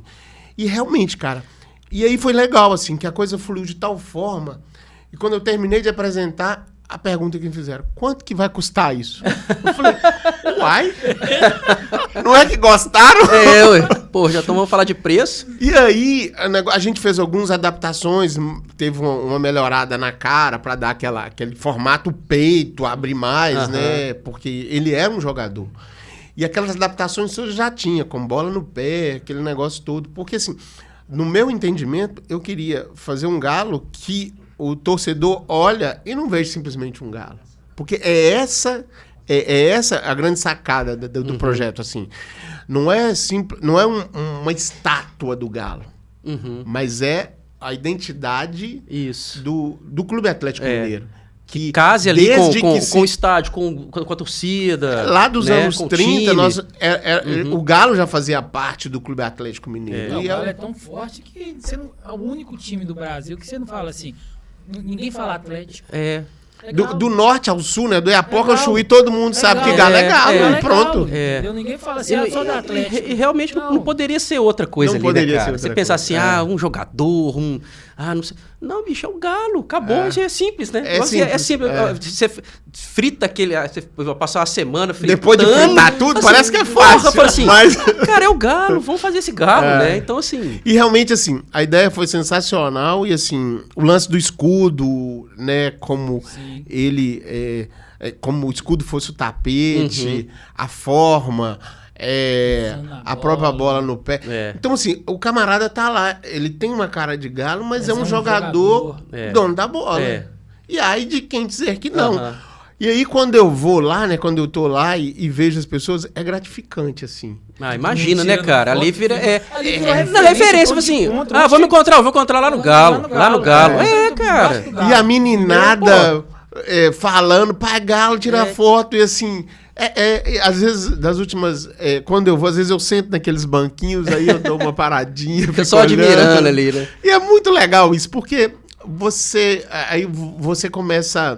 S2: E realmente, cara, e aí foi legal, assim, que a coisa fluiu de tal forma, e quando eu terminei de apresentar, a pergunta que me fizeram, quanto que vai custar isso? Eu falei, uai, não é que gostaram?
S3: Ué. Pô, já vamos falar de preço.
S2: E aí, a gente fez algumas adaptações, teve uma melhorada na cara para dar aquele formato peito, abrir mais, né? Porque ele é um jogador. E aquelas adaptações eu já tinha, com bola no pé, aquele negócio todo. Porque, assim, no meu entendimento, eu queria fazer um Galo que o torcedor olha e não veja simplesmente um Galo. Porque é essa a grande sacada do projeto, assim. Não é uma estátua do Galo, mas é a identidade do Clube Atlético Mineiro.
S3: Que case ali com o estádio, com a torcida.
S2: Lá dos anos 30, o Galo já fazia parte do Clube Atlético Mineiro.
S1: O Galo é tão forte que você não, é o único time do Brasil que você não fala assim. Ninguém fala Atlético.
S2: Do norte ao sul, né? Do Iapoca ao Chuí, todo mundo sabe que Galo é Galo, pronto.
S1: Entendeu? Ninguém fala assim, só da Atlético.
S3: E realmente não poderia ser outra coisa
S2: não
S3: ali, né, cara?
S2: Ser outra
S3: você pensar assim, um jogador, não sei. Não, bicho, é o Galo, acabou, isso é simples, né? É simples. Você frita você passar uma semana fritando.
S2: Depois de fritar tudo, assim, parece que é fácil.
S3: Assim, cara, é o Galo, vamos fazer esse Galo, né? Então, assim...
S2: E realmente, assim, a ideia foi sensacional e, assim, o lance do escudo, né, como ele... como o escudo fosse o tapete, a forma... a própria bola no pé. Então, assim, o camarada tá lá. Ele tem uma cara de Galo, mas é um jogador dono da bola. E aí de quem dizer que não. E aí, quando eu vou lá, né? Quando eu tô lá e vejo as pessoas, é gratificante, assim.
S3: Imagina, né, cara? Ali vira... na referência, assim... vou encontrar lá no Galo. Lá no Galo. Cara.
S2: E a meninada falando, pai, Galo, tira foto. E assim... Às vezes, das últimas... quando eu vou, às vezes eu sento naqueles banquinhos, aí eu dou uma paradinha.
S3: Fica só admirando ali, né?
S2: E é muito legal isso, porque aí você começa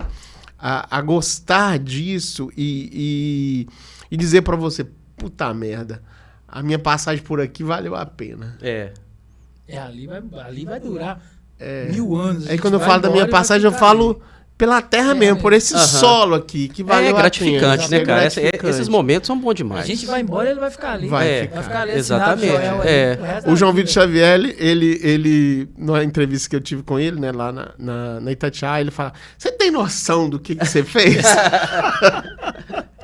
S2: a gostar disso e dizer pra você, puta merda, a minha passagem por aqui valeu a pena.
S1: Ali vai durar 1000 anos.
S2: Aí quando eu falo da minha passagem, eu falo pela terra mesmo, por esse solo aqui, que valeu a pena.
S3: Gratificante, né, cara? Esses momentos são bons demais.
S1: A gente vai embora e ele vai ficar ali.
S2: Vai ficar
S1: ali
S3: exatamente.
S2: O João Vitor Xavier, ele, numa entrevista que eu tive com ele, né, lá na Itatiaia, ele fala, você tem noção do que você fez?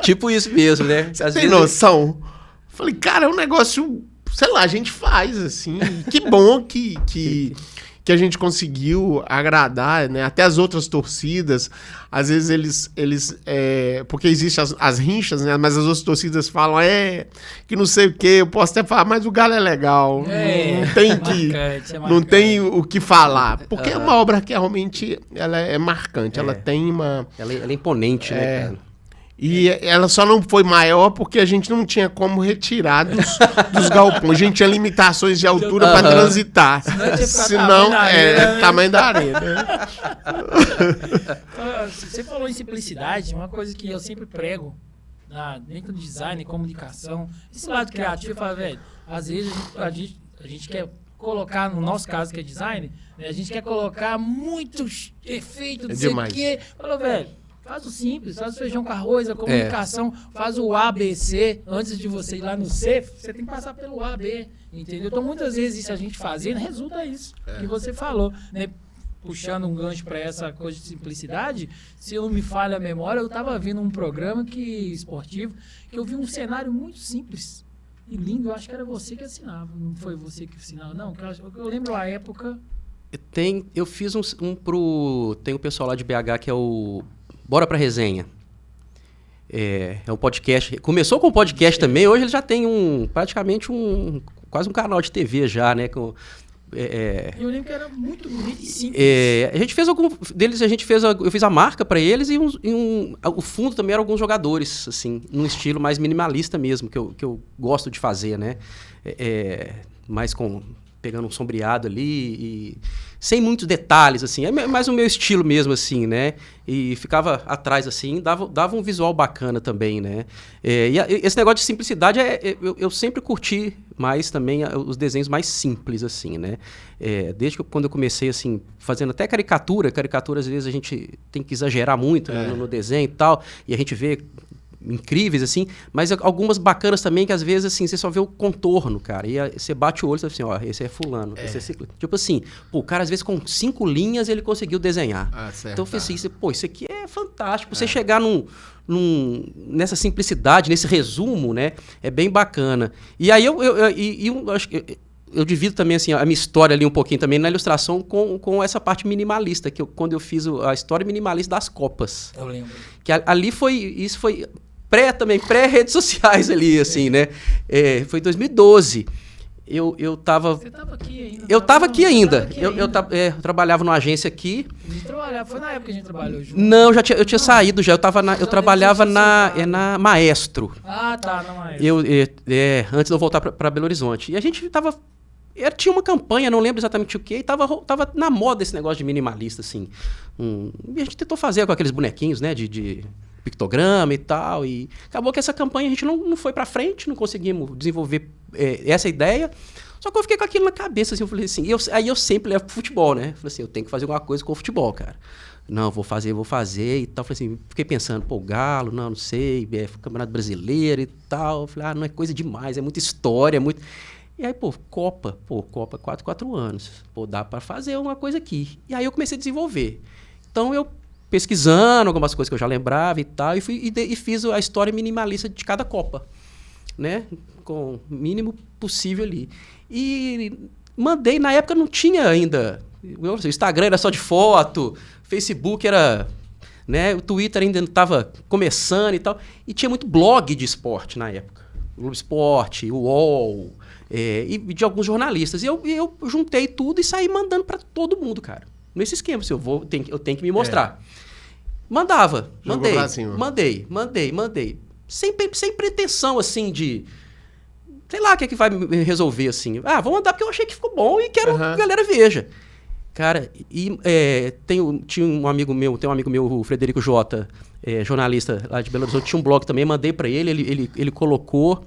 S3: Tipo isso mesmo, né?
S2: Você tem noção? Eu falei, cara, é um negócio, sei lá, a gente faz, assim. Que bom que a gente conseguiu agradar, né? Até as outras torcidas. Às vezes eles porque existem as rinchas, né? Mas as outras torcidas falam, que não sei o quê. Eu posso até falar, mas o Galo é legal. Não tem não tem o que falar. Porque é uma obra que realmente ela é marcante. Ela tem uma...
S3: Ela é imponente, né, cara?
S2: E ela só não foi maior porque a gente não tinha como retirar dos galpões. A gente tinha limitações de altura para transitar. Senão, tamanho da arena.
S1: Você falou em simplicidade, uma coisa que eu sempre prego dentro do design e comunicação. Esse lado criativo, eu falo, velho, às vezes a gente quer colocar, no nosso caso que é design, né, a gente quer colocar muitos efeitos, não sei o quê. Falou, velho, faz o simples, faz o feijão com arroz, a comunicação, faz o A, B, C. Antes de você ir lá no C, você tem que passar pelo A, B, entendeu? Então, muitas vezes, isso a gente fazendo, resulta isso que você falou, né? Puxando um gancho para essa coisa de simplicidade, se eu não me falha a memória, eu estava vendo um programa esportivo, que eu vi um cenário muito simples e lindo. Eu acho que era você que assinava, não foi você que assinava, não? Eu lembro a época...
S3: Eu fiz tem o pessoal lá de BH que é o... Bora pra Resenha. É um podcast. Começou com um podcast também, hoje ele já tem praticamente quase um canal de TV já, né?
S1: Eu lembro que era muito bonito e simples.
S3: A gente fez eu fiz a marca para eles e o fundo também eram alguns jogadores, assim, num estilo mais minimalista mesmo, que eu gosto de fazer, né? Mais pegando um sombreado ali e sem muitos detalhes, assim. É mais o meu estilo mesmo, assim, né? E ficava atrás, assim, dava um visual bacana também, né? E esse negócio de simplicidade, eu sempre curti mais também os desenhos mais simples, assim, né? Desde quando eu comecei, assim, fazendo até caricatura, às vezes a gente tem que exagerar muito né, no desenho e tal, e a gente vê incríveis, assim, mas algumas bacanas também que às vezes, assim, você só vê o contorno, cara, e você bate o olho e fala assim, ó, esse é fulano, esse é ciclo. Tipo assim, o cara às vezes com 5 linhas ele conseguiu desenhar. Então eu falei assim, isso aqui é fantástico, você chegar nessa simplicidade, nesse resumo, né, é bem bacana. E aí eu acho que eu divido também assim, a minha história ali um pouquinho também na ilustração com essa parte minimalista, quando eu fiz a história minimalista das Copas.
S1: Eu lembro.
S3: Que ali isso foi pré-redes sociais ali, assim, né? Foi em 2012. Eu tava... Você tava aqui ainda? Eu tava aqui ainda. Eu trabalhava numa agência aqui.
S1: Foi na época que a gente trabalhou junto?
S3: Não, eu tinha saído já. Eu trabalhava na Maestro.
S1: Ah, tá, na Maestro.
S3: Antes de eu voltar para Belo Horizonte. E a gente tava... tinha uma campanha, não lembro exatamente o que, e tava na moda esse negócio de minimalista, assim. E a gente tentou fazer com aqueles bonequinhos, né, de pictograma e tal, e acabou que essa campanha a gente não foi pra frente, não conseguimos desenvolver essa ideia, só que eu fiquei com aquilo na cabeça, assim, eu falei assim, aí eu sempre levo pro futebol, né, falei assim, eu tenho que fazer alguma coisa com o futebol, cara. Não, vou fazer e tal, falei assim, fiquei pensando, o Galo, não sei, Campeonato Brasileiro e tal, falei, não é coisa demais, é muita história, muito... E aí, Copa 4 anos. Dá para fazer uma coisa aqui. E aí eu comecei a desenvolver. Então, eu pesquisando algumas coisas que eu já lembrava e tal, e fiz a história minimalista de cada Copa, né? Com o mínimo possível ali. E mandei, na época não tinha ainda... O Instagram era só de foto, Facebook era... né? O Twitter ainda não estava começando e tal. E tinha muito blog de esporte na época. O Globo Esporte, o UOL... e de alguns jornalistas. E eu juntei tudo e saí mandando para todo mundo, cara. Nesse esquema, assim, eu tenho que me mostrar. Mandei. sem pretensão, assim, de... Sei lá o que vai me resolver, assim. Vou mandar porque eu achei que ficou bom e quero que a galera veja. Cara, tinha um amigo meu, o Frederico Jota, jornalista lá de Belo Horizonte, tinha um blog também, mandei para ele colocou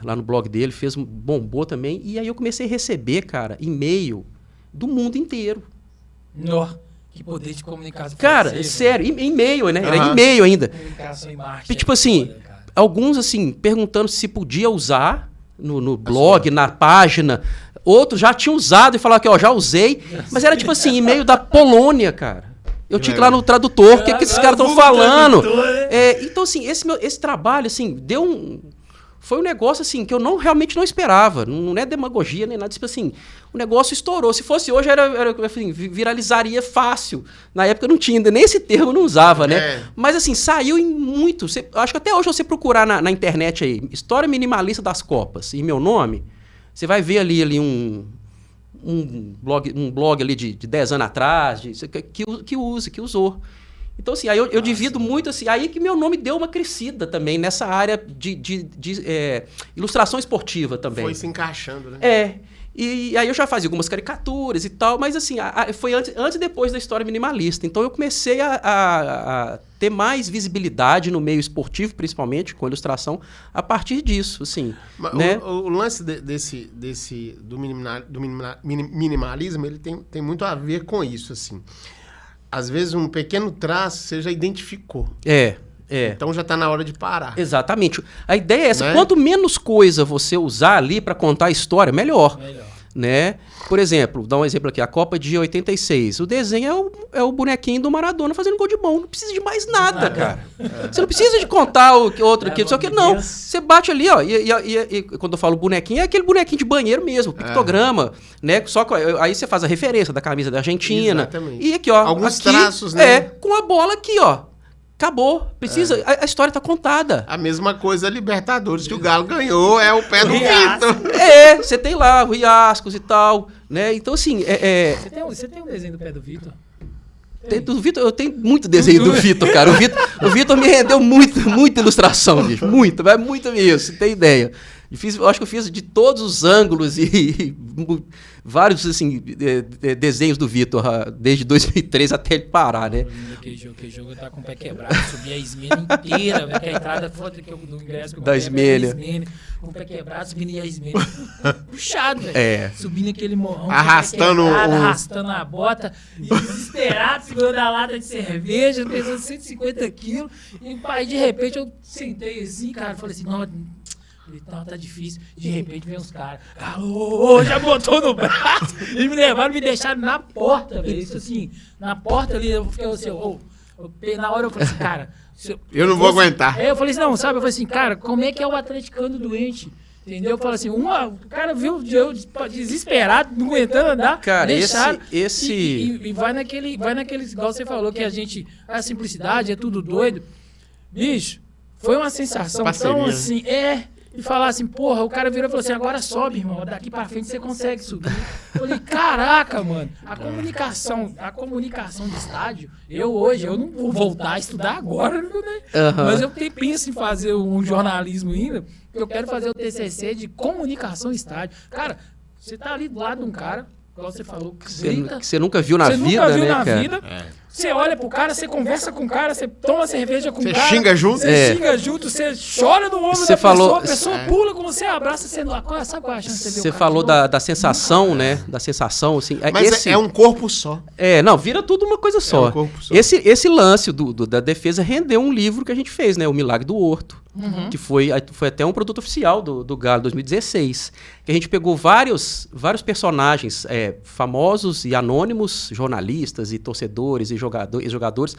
S3: lá no blog dele, bombou também, e aí eu comecei a receber, cara, e-mail do mundo inteiro.
S1: Que poder de comunicação.
S3: Cara, sério, e-mail, né? Era e-mail ainda.
S1: Comunicação e marketing.
S3: Tipo assim, alguns assim, perguntando se podia usar no blog, na página. Outros já tinham usado e falaram que já usei. Mas era tipo assim, e-mail da Polônia, cara. Eu tinha que ir lá no tradutor, o que esses caras estão falando? Então, assim, esse trabalho, assim, foi um negócio, assim, que eu realmente não esperava. Não é demagogia nem nada. Tipo assim, o negócio estourou. Se fosse hoje, assim, viralizaria fácil. Na época não tinha, nem esse termo eu não usava, né? Mas, assim, saiu em muito. Acho que até hoje, você procurar na internet aí, História Minimalista das Copas, e meu nome, você vai ver ali um blog ali de 10 anos atrás, que usou. Então, assim, aí eu divido muito, assim, aí que meu nome deu uma crescida também nessa área de ilustração esportiva também.
S2: Foi se encaixando, né?
S3: E aí eu já fazia algumas caricaturas e tal, mas assim, foi antes e depois da História Minimalista. Então eu comecei a ter mais visibilidade no meio esportivo, principalmente, com ilustração, a partir disso, assim.
S2: Mas
S3: né?
S2: o lance do minimalismo, ele tem muito a ver com isso, assim. Às vezes um pequeno traço você já identificou. Então já está na hora de parar.
S3: Exatamente. A ideia é essa. Né? Quanto menos coisa você usar ali para contar a história, melhor. Né? Por exemplo, dá um exemplo aqui. A Copa de 86. O desenho é o bonequinho do Maradona fazendo gol de mão. Não precisa de mais nada, cara. Você não precisa de contar o outro aqui. Não. Você bate ali, ó. E quando eu falo bonequinho, é aquele bonequinho de banheiro mesmo. Pictograma. Né? Aí você faz a referência da camisa da Argentina.
S2: Exatamente.
S3: E aqui, ó.
S2: Alguns traços, né?
S3: Com a bola aqui, ó. Acabou. Precisa. A história tá contada.
S2: A mesma coisa a Libertadores, que o Galo ganhou, é o pé do Vitor.
S3: Você tem lá o Riascos e tal, né? Então, assim...
S1: Você tem um desenho do pé do Vitor?
S3: Do Vitor, eu tenho muito desenho do Vitor, cara. O Vitor me rendeu muita ilustração, bicho. Muito mesmo, você tem ideia. Eu acho que eu fiz de todos os ângulos e vários assim, desenhos do Vitor, desde 2003 até ele parar, né?
S1: Aquele jogo tá com o pé quebrado, subi a Ismênia inteira, velho, que a entrada foda que eu do ingresso que eu
S3: da Ismênia.
S1: Com o pé quebrado, subindo a Ismênia. Puxado, velho. Subindo aquele morrão,
S2: arrastando
S1: a bota, desesperado, segurando a lata de cerveja, pesando 150 quilos, e pai, de repente eu sentei assim, cara, falei assim, não, tá difícil. De repente vem uns caras. Alô, já botou no braço. Eles me levaram, me deixaram na porta, velho. Isso assim, na porta ali, eu fiquei assim, na hora eu falei assim, cara.
S2: Eu não vou aguentar.
S1: Eu falei assim, não, sabe? Eu falei assim, cara, como é que é o atleticano doente? Entendeu? Eu falei assim, o cara viu eu desesperado, não aguentando andar.
S3: Cara,
S1: deixaram,
S3: esse...
S1: E vai naquele, igual você falou, que a simplicidade é tudo doido. Bicho, foi uma sensação tão assim, e falar assim, porra, o cara virou e falou assim, agora sobe, irmão, daqui pra frente você consegue subir. Eu falei, caraca, mano, a comunicação de estádio, eu não vou voltar a estudar agora, né? Mas eu penso em fazer um jornalismo ainda, porque eu quero fazer o TCC de comunicação estádio. Cara, você tá ali do lado de um cara, igual você falou, que
S3: você nunca viu na vida, né, cara?
S1: Você olha pro cara, você conversa com o cara, você toma cerveja com o cara.
S2: Você xinga junto?
S1: Você xinga junto, você chora no ombro da pessoa, a pessoa pula com você, abraça, você não... Sabe qual é a chance de você ver o cara?
S3: Você falou da sensação, né? Da sensação, assim...
S2: Mas é um corpo só.
S3: Não, vira tudo uma coisa só.
S2: É um corpo só.
S3: Esse lance da defesa rendeu um livro que a gente fez, né? O Milagre do Horto. Que foi até um produto oficial do Galo, 2016. Que a gente pegou vários personagens famosos e anônimos, jornalistas e torcedores e jogadores,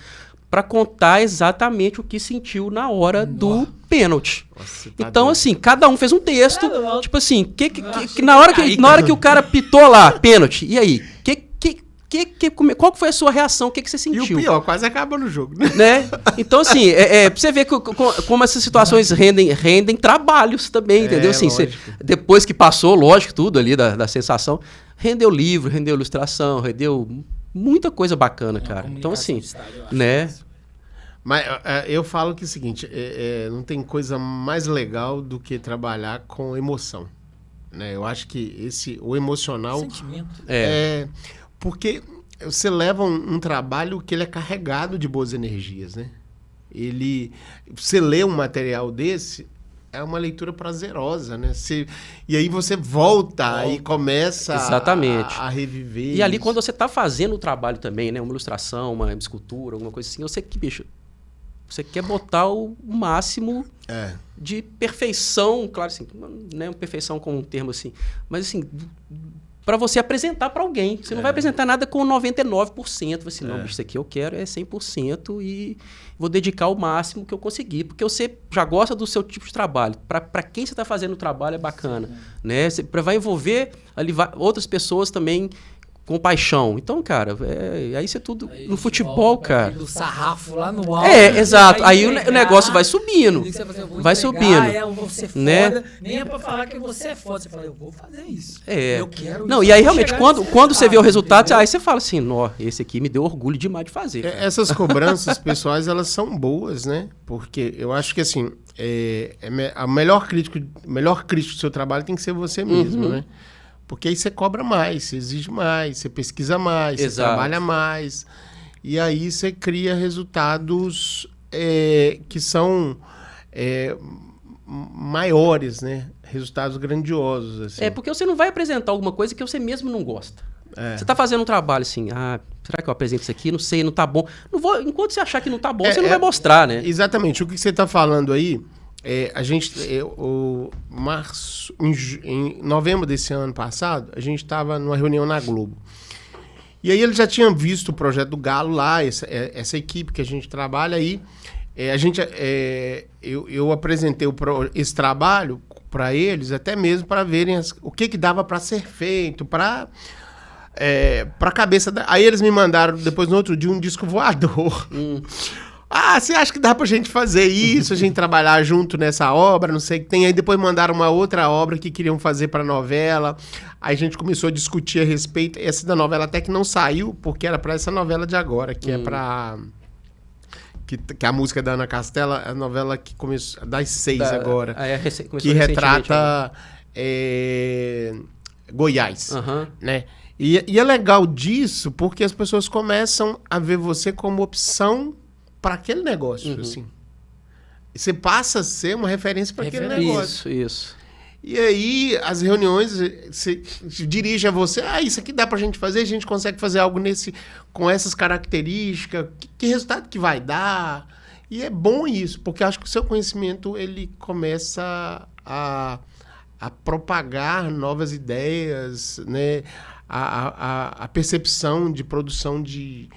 S3: para contar exatamente o que sentiu na hora do pênalti. Nossa, então, assim, cada um fez um texto, tipo assim, que na hora que o cara pitou lá, pênalti, e aí? Qual foi a sua reação? O que você sentiu?
S2: E o pior, quase acaba no jogo,
S3: né? Então, assim, pra você ver como essas situações rendem trabalhos também, entendeu? Assim, depois que passou, lógico, tudo ali da sensação, rendeu livro, rendeu ilustração, rendeu muita coisa bacana, cara. Então, assim, né?
S2: Mas eu falo que é o seguinte, não tem coisa mais legal do que trabalhar com emoção. Né? Eu acho que o emocional...
S1: Sentimento.
S2: Porque você leva um trabalho que ele é carregado de boas energias, né? Você lê um material desse, é uma leitura prazerosa, né? E aí você volta e começa a reviver.
S3: E ali quando você está fazendo o trabalho também, né? Uma ilustração, uma escultura, alguma coisa assim, você quer botar o máximo de perfeição, claro assim, não é perfeição com um termo assim, mas assim, para você apresentar para alguém. Você não vai apresentar nada com 99%. Assim, não, bicho, isso aqui eu quero 100% e vou dedicar o máximo que eu conseguir. Porque você já gosta do seu tipo de trabalho. Para quem você está fazendo o trabalho é bacana. Né? Você vai envolver ali outras pessoas também com paixão. Então, cara, aí isso é tudo aí no futebol, cara.
S1: Do sarrafo lá no alto.
S3: Exato. Aí o negócio vai subindo. Vai subindo.
S1: Eu vou ser foda. Né? Nem é pra falar que você é foda. Você fala, eu vou fazer isso. Eu quero
S3: não,
S1: isso.
S3: E aí, realmente, quando você vê o resultado, aí você fala assim, esse aqui me deu orgulho demais de fazer.
S2: Essas cobranças pessoais, elas são boas, né? Porque eu acho que, assim, o melhor crítico do seu trabalho tem que ser você mesmo, né? Porque aí você cobra mais, você exige mais, você pesquisa mais, você trabalha mais. E aí você cria resultados que são maiores, né? Resultados grandiosos. Assim.
S3: Porque você não vai apresentar alguma coisa que você mesmo não gosta. Você está fazendo um trabalho assim, será que eu apresento isso aqui? Não sei, não tá bom. Enquanto você achar que não tá bom, você não vai mostrar, né?
S2: Exatamente. O que você está falando aí... em novembro desse ano passado, a gente estava numa reunião na Globo. E aí ele já tinha visto o projeto do Galo lá, essa equipe que a gente trabalha aí. Eu apresentei esse trabalho para eles, até mesmo para verem o que dava para ser feito, para a cabeça. Aí eles me mandaram, depois no outro dia, um disco voador. Você acha que dá pra gente fazer isso, a gente trabalhar junto nessa obra, não sei o que tem. Aí depois mandaram uma outra obra que queriam fazer pra novela. Aí a gente começou a discutir a respeito. Essa da novela até que não saiu, porque era pra essa novela de agora, que é pra... Que a música da Ana Castela, a novela que começou das 6 agora. Que retrata Goiás, né? E é legal disso, porque as pessoas começam a ver você como opção para aquele negócio, assim. Você passa a ser uma referência para aquele negócio.
S3: Isso.
S2: E aí, as reuniões, você dirige a você, isso aqui dá pra gente fazer, a gente consegue fazer algo com essas características, que resultado que vai dar? E é bom isso, porque acho que o seu conhecimento, ele começa a propagar novas ideias, né? A percepção de produção de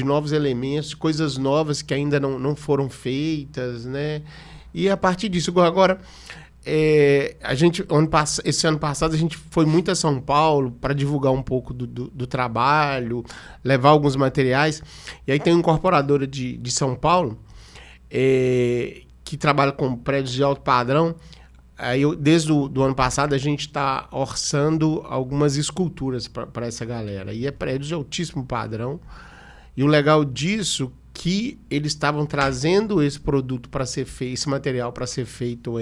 S2: novos elementos, coisas novas que ainda não foram feitas, né? E a partir disso, agora, esse ano passado, a gente foi muito a São Paulo para divulgar um pouco do trabalho, levar alguns materiais. E aí tem uma incorporadora de São Paulo que trabalha com prédios de alto padrão. Aí desde o ano passado, a gente está orçando algumas esculturas para essa galera. E é prédios de altíssimo padrão. E o legal disso que eles estavam trazendo esse produto para ser feito, esse material para ser feito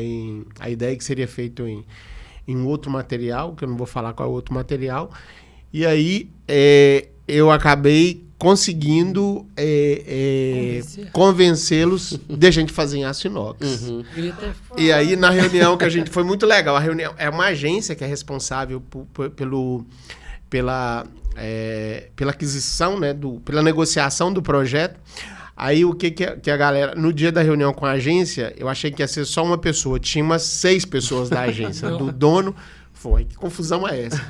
S2: a ideia que seria feito em outro material, que eu não vou falar qual é o outro material. E aí eu acabei conseguindo convencê-los de a gente fazer em aço inox. E aí na reunião que a gente... Foi muito legal. A reunião é uma agência que é responsável pela aquisição, né, pela negociação do projeto. Aí o que a galera... No dia da reunião com a agência, eu achei que ia ser só uma pessoa. Tinha umas 6 pessoas da agência. Do dono. Foi, que confusão é essa?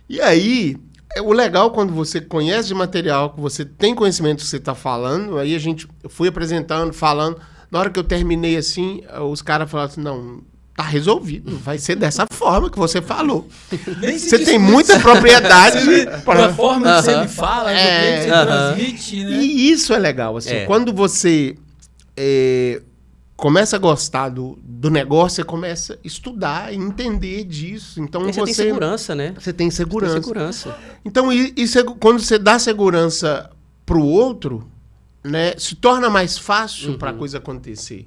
S2: E aí, o legal quando você conhece de material, que você tem conhecimento do que você está falando, aí eu fui apresentando, falando. Na hora que eu terminei assim, os caras falaram assim, não... Tá resolvido, vai ser dessa forma que você falou. Você tem muita propriedade.
S1: Da forma que você me fala, do jeito que você transmite, né?
S2: E isso é legal, assim. Quando você começa a gostar do negócio, você começa a estudar e entender disso. Então
S3: você tem segurança, né?
S2: Você tem segurança. Então, quando você dá segurança pro outro, né, se torna mais fácil para a coisa acontecer.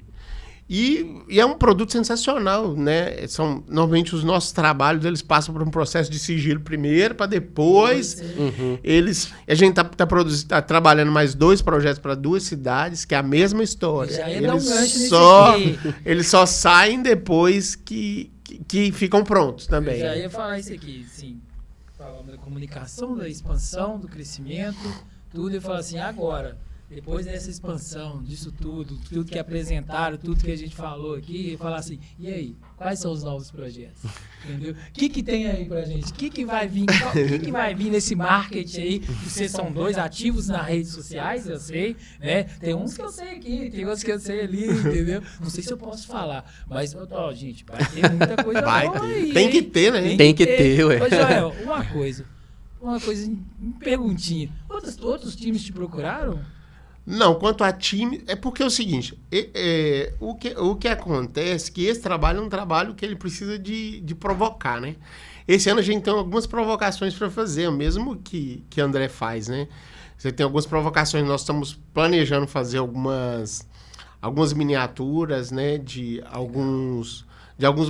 S2: E é um produto sensacional, né? Normalmente os nossos trabalhos, eles passam por um processo de sigilo primeiro, para depois a gente tá trabalhando mais 2 projetos para 2 cidades, que é a mesma história.
S1: Já
S2: Eles só saem depois que ficam prontos também.
S1: Eu já ia falar isso aqui, sim. Falando da comunicação, da expansão, do crescimento, tudo. Eu falo assim, agora... Depois dessa expansão, disso tudo que apresentaram, tudo que a gente falou aqui, falar assim, e aí, quais são os novos projetos? Entendeu? O que tem aí pra gente? O que vai vir? O que vai vir nesse marketing aí? Vocês são 2 ativos nas redes sociais, eu sei, né? Tem uns que eu sei aqui, tem outros que eu sei ali, entendeu? Não sei se eu posso falar, mas, ó, gente, vai ter muita coisa boa aí.
S2: Tem que ter, né?
S3: Tem que ter, ué.
S1: Ô, Joel, uma coisa, perguntinha. Outros times te procuraram?
S2: Não, quanto a time, é porque é o seguinte, o que acontece é que esse trabalho é um trabalho que ele precisa de provocar, né? Esse ano a gente tem algumas provocações para fazer, o mesmo que André faz, né? Você tem algumas provocações, nós estamos planejando fazer algumas miniaturas, né, de alguns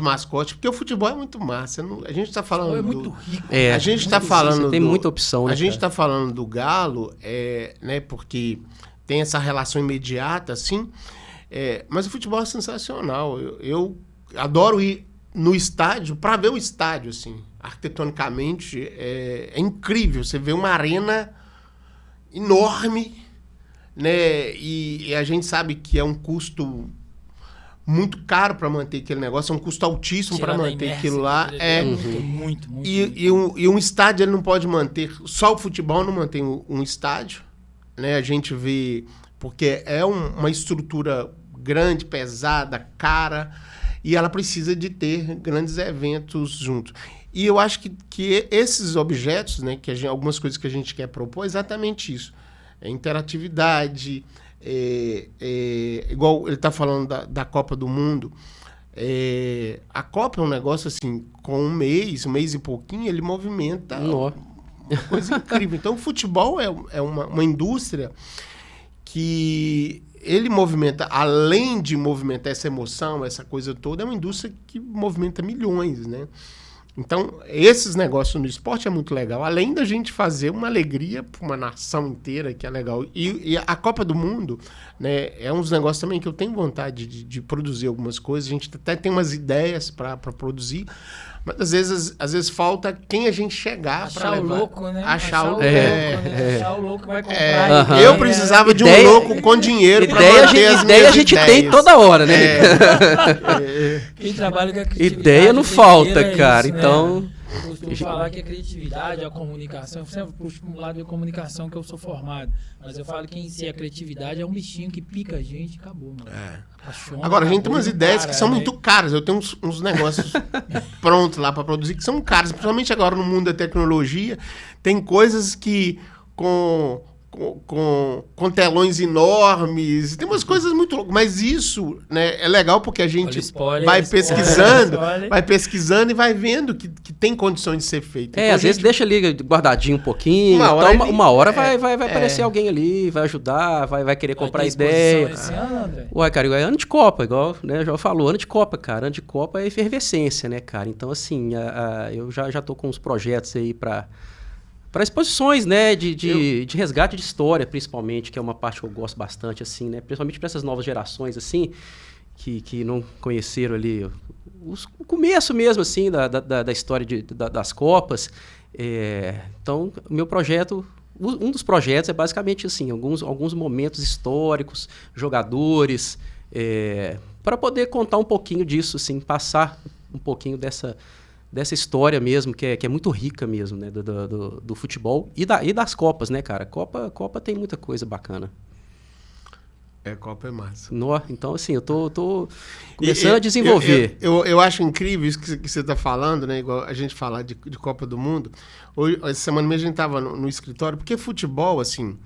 S2: mascotes, porque o futebol é muito massa. A gente está falando...
S1: É muito rico.
S2: A gente está falando...
S3: Tem muita opção, né?
S2: A gente está falando do Galo, né, porque... tem essa relação imediata, assim, mas o futebol é sensacional. Eu adoro ir no estádio para ver o estádio, assim, arquitetonicamente é incrível. Você vê uma arena enorme, né? E a gente sabe que é um custo muito caro para manter aquele negócio, é um custo altíssimo para manter aquilo lá.
S1: Muito.
S2: E um estádio ele não pode manter, só o futebol não mantém um estádio. Né, a gente vê, porque é uma estrutura grande, pesada, cara, e ela precisa de ter grandes eventos juntos. E eu acho que esses objetos, né, algumas coisas que a gente quer propor, é exatamente isso. É interatividade, igual ele está falando da Copa do Mundo. A Copa é um negócio assim, com um mês e pouquinho, ele movimenta... Uma coisa incrível. Então, o futebol é uma indústria que ele movimenta, além de movimentar essa emoção, essa coisa toda, é uma indústria que movimenta milhões, né? Então, esses negócios no esporte é muito legal. Além da gente fazer uma alegria para uma nação inteira, que é legal. E a Copa do Mundo, né, é uns negócios também que eu tenho vontade de produzir algumas coisas. A gente até tem umas ideias para produzir. Mas às vezes falta quem a gente chegar para levar.
S1: Achar o louco, né?
S2: Achar
S1: o louco que vai comprar.
S2: Eu precisava de um louco com dinheiro para manter as minhas ideias.
S3: Ideia a gente tem toda hora, né?
S1: Quem trabalha com a criatividade...
S3: Ideia não falta, cara.
S1: Isso,
S3: então...
S1: Né? Eu costumo falar que a criatividade, a comunicação... Eu sempre puxo para um lado da comunicação que eu sou formado. Mas eu falo que em si a criatividade é um bichinho que pica a gente e acabou, mano.
S2: Agora, a gente tem umas ideias que são muito caras. Eu tenho uns negócios prontos lá para produzir que são caros. Principalmente agora no mundo da tecnologia. Tem coisas que com telões enormes. Tem umas coisas muito loucas. Mas isso, né, é legal porque a gente vai pesquisando e vai vendo que tem condições de ser feito. Então,
S3: às vezes deixa ali guardadinho um pouquinho. Uma hora vai aparecer alguém ali, vai ajudar, vai querer comprar ideia.
S1: Esse ano, André?
S3: Ué, cara, é ano de Copa, igual, né, já falou, ano de Copa, cara. Ano de Copa é efervescência, né, cara? Então, assim, eu já tô com uns projetos aí para exposições, né, de resgate de história, principalmente, que é uma parte que eu gosto bastante, assim, né, principalmente para essas novas gerações, assim, que não conheceram ali o começo mesmo, assim, da história das Copas. Então, o meu projeto, um dos projetos é basicamente, assim, alguns momentos históricos, jogadores, para poder contar um pouquinho disso, assim, passar um pouquinho dessa história mesmo, que é muito rica mesmo, né, do futebol e das Copas, né, cara? Copa tem muita coisa bacana.
S2: Copa é massa.
S3: Então, assim, eu tô começando a desenvolver.
S2: Eu acho incrível isso que você está falando, né? Igual a gente falar de Copa do Mundo. Hoje, essa semana mesmo a gente estava no escritório, porque futebol, assim,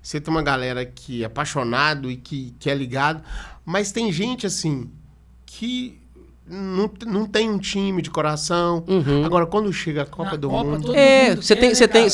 S2: você tem uma galera que é apaixonado e que é ligado, mas tem gente, assim, que não tem um time de coração. Agora, quando chega a Copa do Mundo...
S3: Você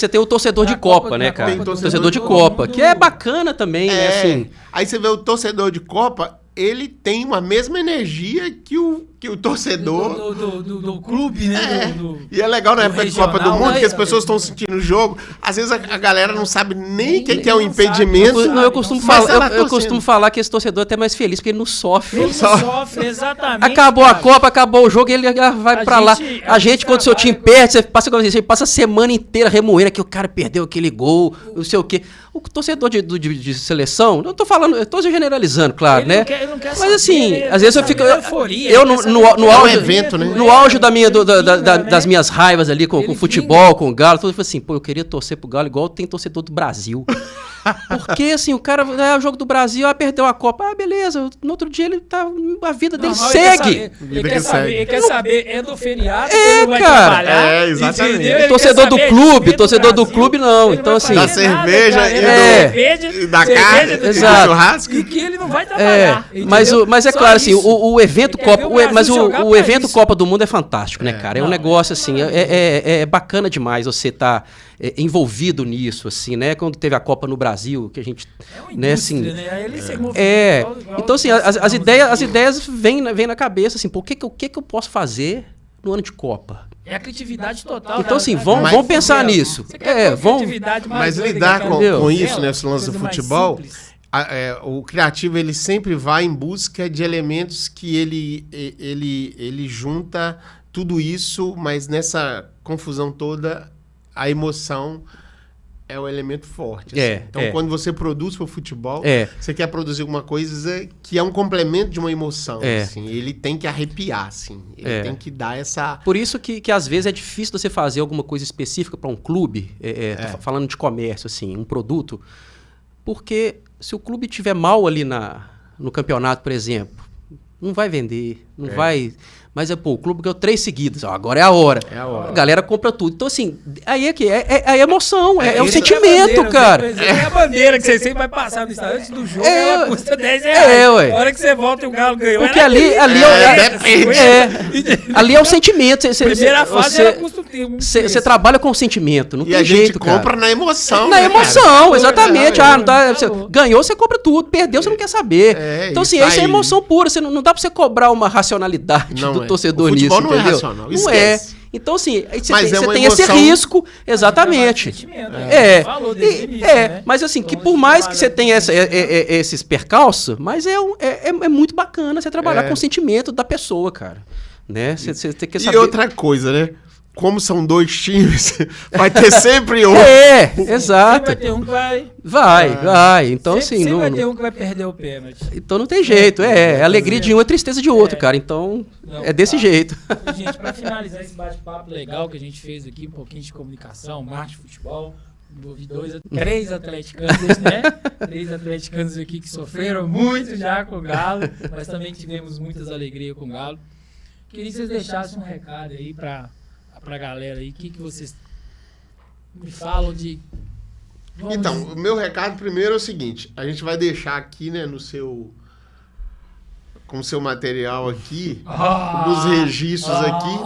S3: tem o torcedor de Copa, né, cara? Tem o torcedor de Copa, que é bacana também, né? Assim.
S2: Aí você vê o torcedor de Copa, ele tem uma mesma energia que o torcedor...
S1: Do clube, né?
S2: E é legal na época de Copa do Mundo, que as pessoas estão sentindo o jogo. Às vezes a galera não sabe nem o que é um impedimento.
S3: Eu costumo falar que esse torcedor é até mais feliz, porque ele não sofre.
S1: Ele não sofre, exatamente.
S3: Acabou a Copa, acabou o jogo, ele vai pra lá. A gente, quando o seu time perde, você passa a semana inteira remoendo que o cara perdeu aquele gol, não sei o quê. O torcedor de seleção, não tô falando, eu tô generalizando, claro, né? Mas assim, às vezes eu fico... Eu no auge,
S2: evento, né?
S3: No auge das minhas raivas ali com o futebol, com o Galo, eu falei assim, pô, eu queria torcer pro Galo igual tem torcedor do Brasil. Porque, assim, o cara, o jogo do Brasil, perdeu a Copa, beleza, no outro dia ele tá, a vida dele segue.
S1: Ele quer saber, é do feriado, ele vai
S3: cara,
S1: trabalhar,
S2: exatamente.
S3: O torcedor do clube não, então assim...
S2: Da cerveja
S1: e
S2: da carne, do churrasco.
S1: E que ele não vai trabalhar.
S3: Mas é claro, assim, o evento Copa, o evento Copa do Mundo é fantástico, né, cara? É um negócio, assim, é bacana demais você tá envolvido nisso, assim, né? Quando teve a Copa no Brasil, que a gente... né, assim, então, assim, as ideias vêm na cabeça, assim, o que eu posso fazer no ano de Copa?
S1: É a criatividade total.
S3: Então, assim, vamos pensar nisso.
S2: Mas lidar com isso, né? Esse lance do futebol, o criativo, ele sempre vai em busca de elementos que ele junta tudo isso, mas nessa confusão toda, a emoção é o elemento forte. Assim. Então, quando você produz para o futebol, você quer produzir alguma coisa que é um complemento de uma emoção. Assim. Ele tem que arrepiar, assim. Ele tem que dar essa...
S3: Por isso que às vezes é difícil você fazer alguma coisa específica para um clube, tô falando de comércio, assim, um produto, porque se o clube estiver mal ali no campeonato, por exemplo, não vai vender, não vai... Mas o clube ganhou 3 seguidas. Agora é a hora. A galera compra tudo. Então, assim, aí é a emoção, é o sentimento, cara.
S1: É a bandeira que você sempre vai passar no estádio antes do jogo, ela custa R$10.
S3: Ué.
S1: A hora que você volta e o Galo ganhou.
S3: Porque ali é o sentimento.
S1: Primeira fase ela custa o tempo.
S3: Você trabalha com o sentimento, não tem jeito,
S2: cara. E a gente compra na emoção.
S3: Na emoção, exatamente. Ganhou, você compra tudo. Perdeu, você não quer saber. Então, assim, isso é emoção pura. Não dá pra você cobrar uma racionalidade do torcedor nisso,
S2: futebol
S3: entendeu?
S2: Não é racional,
S3: não é. Então, assim, você tem esse
S2: emoção...
S3: risco, exatamente. Mas assim, que por mais que você tenha esses percalços, mas é muito bacana você trabalhar com o sentimento da pessoa, cara. Né? Você tem que saber...
S2: E outra coisa, né? Como são 2 times, vai ter sempre um.
S3: Exato.
S1: Sempre vai ter um que vai...
S3: Vai. Então, assim...
S1: Sempre vai ter um que vai perder o pênalti.
S3: Então não tem jeito. É alegria de um, é tristeza de outro, cara. Então, é desse jeito.
S1: Gente, pra finalizar esse bate-papo legal que a gente fez aqui, um pouquinho de comunicação, marketing, futebol, envolvi 3 atleticanos, né? 3 atleticanos aqui que sofreram muito já com o Galo, mas também tivemos muitas alegrias com o Galo. Queria que vocês deixassem um recado aí pra galera aí, o que vocês me falam de...
S2: Então, o meu recado primeiro é o seguinte, a gente vai deixar aqui, né, com o seu material aqui, nos registros aqui.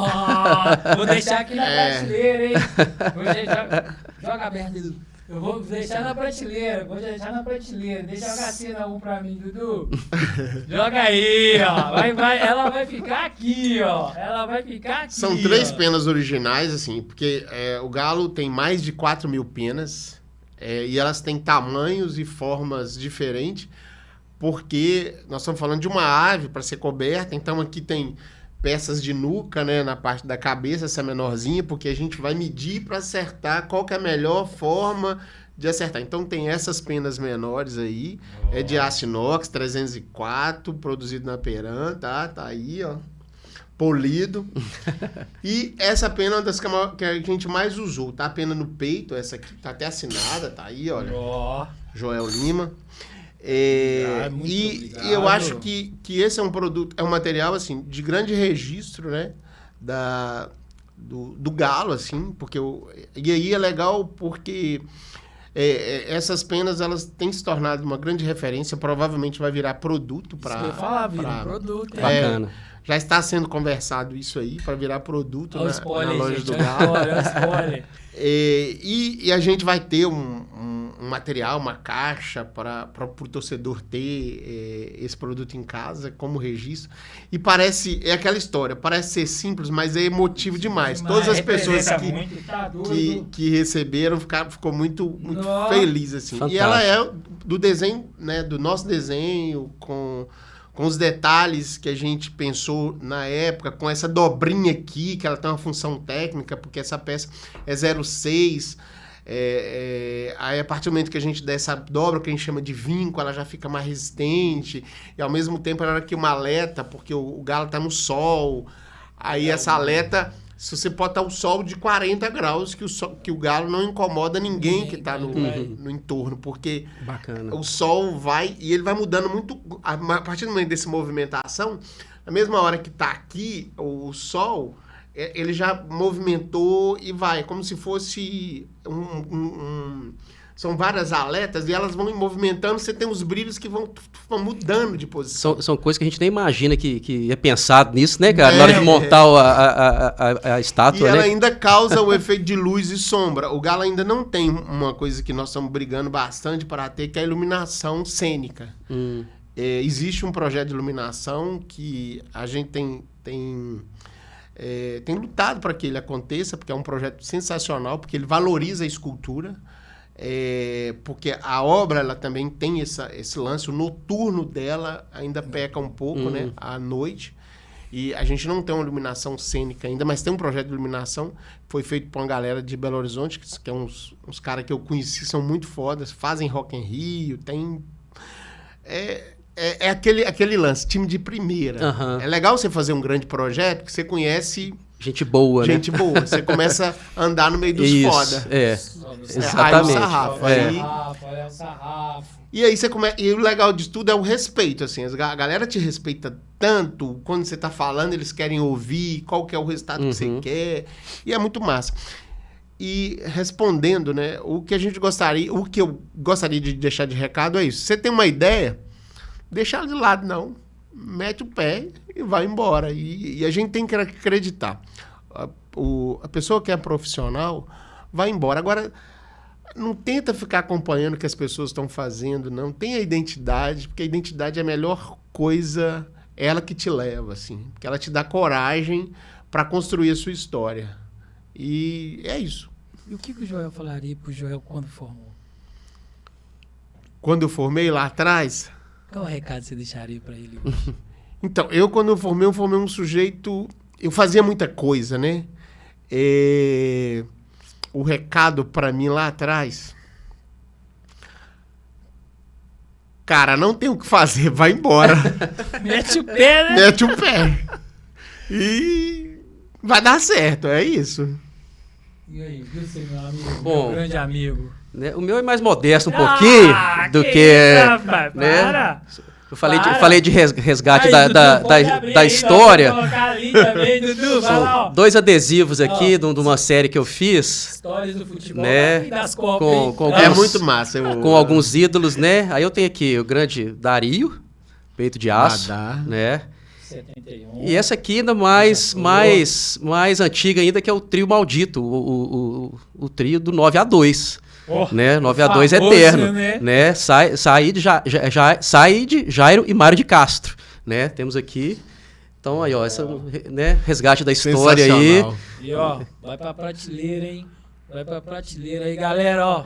S1: Vou deixar aqui na prateleira, hein? Joga aberto, Dudu. Eu vou deixar na prateleira, Deixa a cena 1 pra mim, Dudu. Joga aí, ó. Ela vai ficar aqui, ó.
S2: São 3 penas originais, assim, porque o Galo tem mais de 4.000 penas, e elas têm tamanhos e formas diferentes, porque nós estamos falando de uma ave para ser coberta, então aqui tem peças de nuca, né, na parte da cabeça, essa menorzinha, porque a gente vai medir para acertar qual que é a melhor forma de acertar. Então tem essas penas menores aí, é de aço inox 304, produzido na Peran, tá aí, ó, polido. E essa pena é uma das que a gente mais usou, tá? A pena no peito, essa aqui tá até assinada, tá aí, olha. Joel Lima. E eu acho que esse é um produto, é um material assim de grande registro, né, do Galo, assim, porque e aí é legal porque essas penas, elas têm se tornado uma grande referência, provavelmente vai virar produto para...
S1: Isso que eu ia falar, vira produto.
S3: Bacana.
S2: Já está sendo conversado isso aí para virar produto na loja
S1: gente,
S2: do Galo.
S1: Olha o spoiler.
S2: E a gente vai ter um material, uma caixa para o torcedor ter esse produto em casa como registro. E é aquela história, parece ser simples, mas é emotivo demais. Todas as pessoas que receberam ficou muito feliz assim.
S3: Fantástico.
S2: E ela é do desenho, né, do nosso desenho, com os detalhes que a gente pensou na época, com essa dobrinha aqui, que ela tem uma função técnica, porque essa peça é 0,6. Aí, a partir do momento que a gente dá essa dobra, que a gente chama de vinco, ela já fica mais resistente. E, ao mesmo tempo, ela era aqui uma aleta, porque o galo está no sol. Aí, essa aleta, se você botar o sol de 40 graus, que o galo não incomoda ninguém que está no entorno, porque
S3: Bacana.
S2: o sol vai, e ele vai mudando muito, a partir do momento dessa movimentação, na mesma hora que está aqui, o sol, ele já movimentou e vai, como se fosse são várias aletas e elas vão movimentando, você tem os brilhos que vão mudando de posição.
S3: São coisas que a gente nem imagina que é pensado nisso, né, cara? Na hora de montar a estátua,
S2: e ela
S3: né?
S2: ainda causa o efeito de luz e sombra. O Galo ainda não tem uma coisa que nós estamos brigando bastante para ter, que é a iluminação cênica. Existe um projeto de iluminação que a gente tem lutado para que ele aconteça, porque é um projeto sensacional, porque ele valoriza a escultura. Porque a obra ela também tem esse lance, o noturno dela ainda peca um pouco, né, à noite, e a gente não tem uma iluminação cênica ainda, mas tem um projeto de iluminação, foi feito por uma galera de Belo Horizonte, que é uns caras que eu conheci, são muito fodas, fazem Rock in Rio, tem... aquele lance, time de primeira.
S3: Uhum.
S2: É legal você fazer um grande projeto que você conhece...
S3: Gente boa, né?
S2: Gente boa. Você começa a andar no meio dos foda.
S3: Exatamente.
S1: Olha o sarrafo.
S2: E aí você começa... E o legal disso tudo é o respeito, assim. A galera te respeita tanto, quando você tá falando, eles querem ouvir qual que é o resultado que você quer. E é muito massa. E respondendo, né, o que eu gostaria de deixar de recado é isso. Você tem uma ideia, deixa ela de lado, não. Mete o pé e vai embora. E a gente tem que acreditar. A pessoa que é profissional vai embora. Agora, não tenta ficar acompanhando o que as pessoas estão fazendo, não. Tem a identidade, porque a identidade é a melhor coisa, ela que te leva, assim. Porque ela te dá coragem para construir a sua história. E é isso.
S1: E o que o Joel falaria pro Joel quando formou?
S2: Quando eu formei lá atrás...
S1: Qual recado você deixaria para ele?
S2: Então, quando eu formei um sujeito... Eu fazia muita coisa, né? O recado para mim lá atrás... Cara, não tem o que fazer, vai embora.
S1: Mete o pé, né?
S2: Mete o pé. E vai dar certo, é isso.
S1: E aí, viu, seu meu amigo?
S3: Bom,
S1: meu grande amigo.
S3: Né, o meu é mais modesto um pouquinho do que...
S1: Rapaz,
S3: né?
S1: para.
S3: Eu falei de resgate da história. São 2 adesivos aqui de uma série que eu fiz.
S1: Histórias do futebol,
S3: né?
S1: Das Copas,
S3: com
S2: É muito massa.
S3: Com alguns ídolos, né? Aí eu tenho aqui o grande Dario, peito de aço, né?
S1: 71.
S3: E essa aqui ainda mais antiga ainda, que é o trio maldito, o trio do 9-2. Né? 9-2 eterno, né? Said, Jairo e Mário de Castro, né? Temos aqui, então aí, ó, essa, né? Resgate da história aí.
S1: E ó, vai pra prateleira, hein? Vai pra prateleira aí, galera, ó.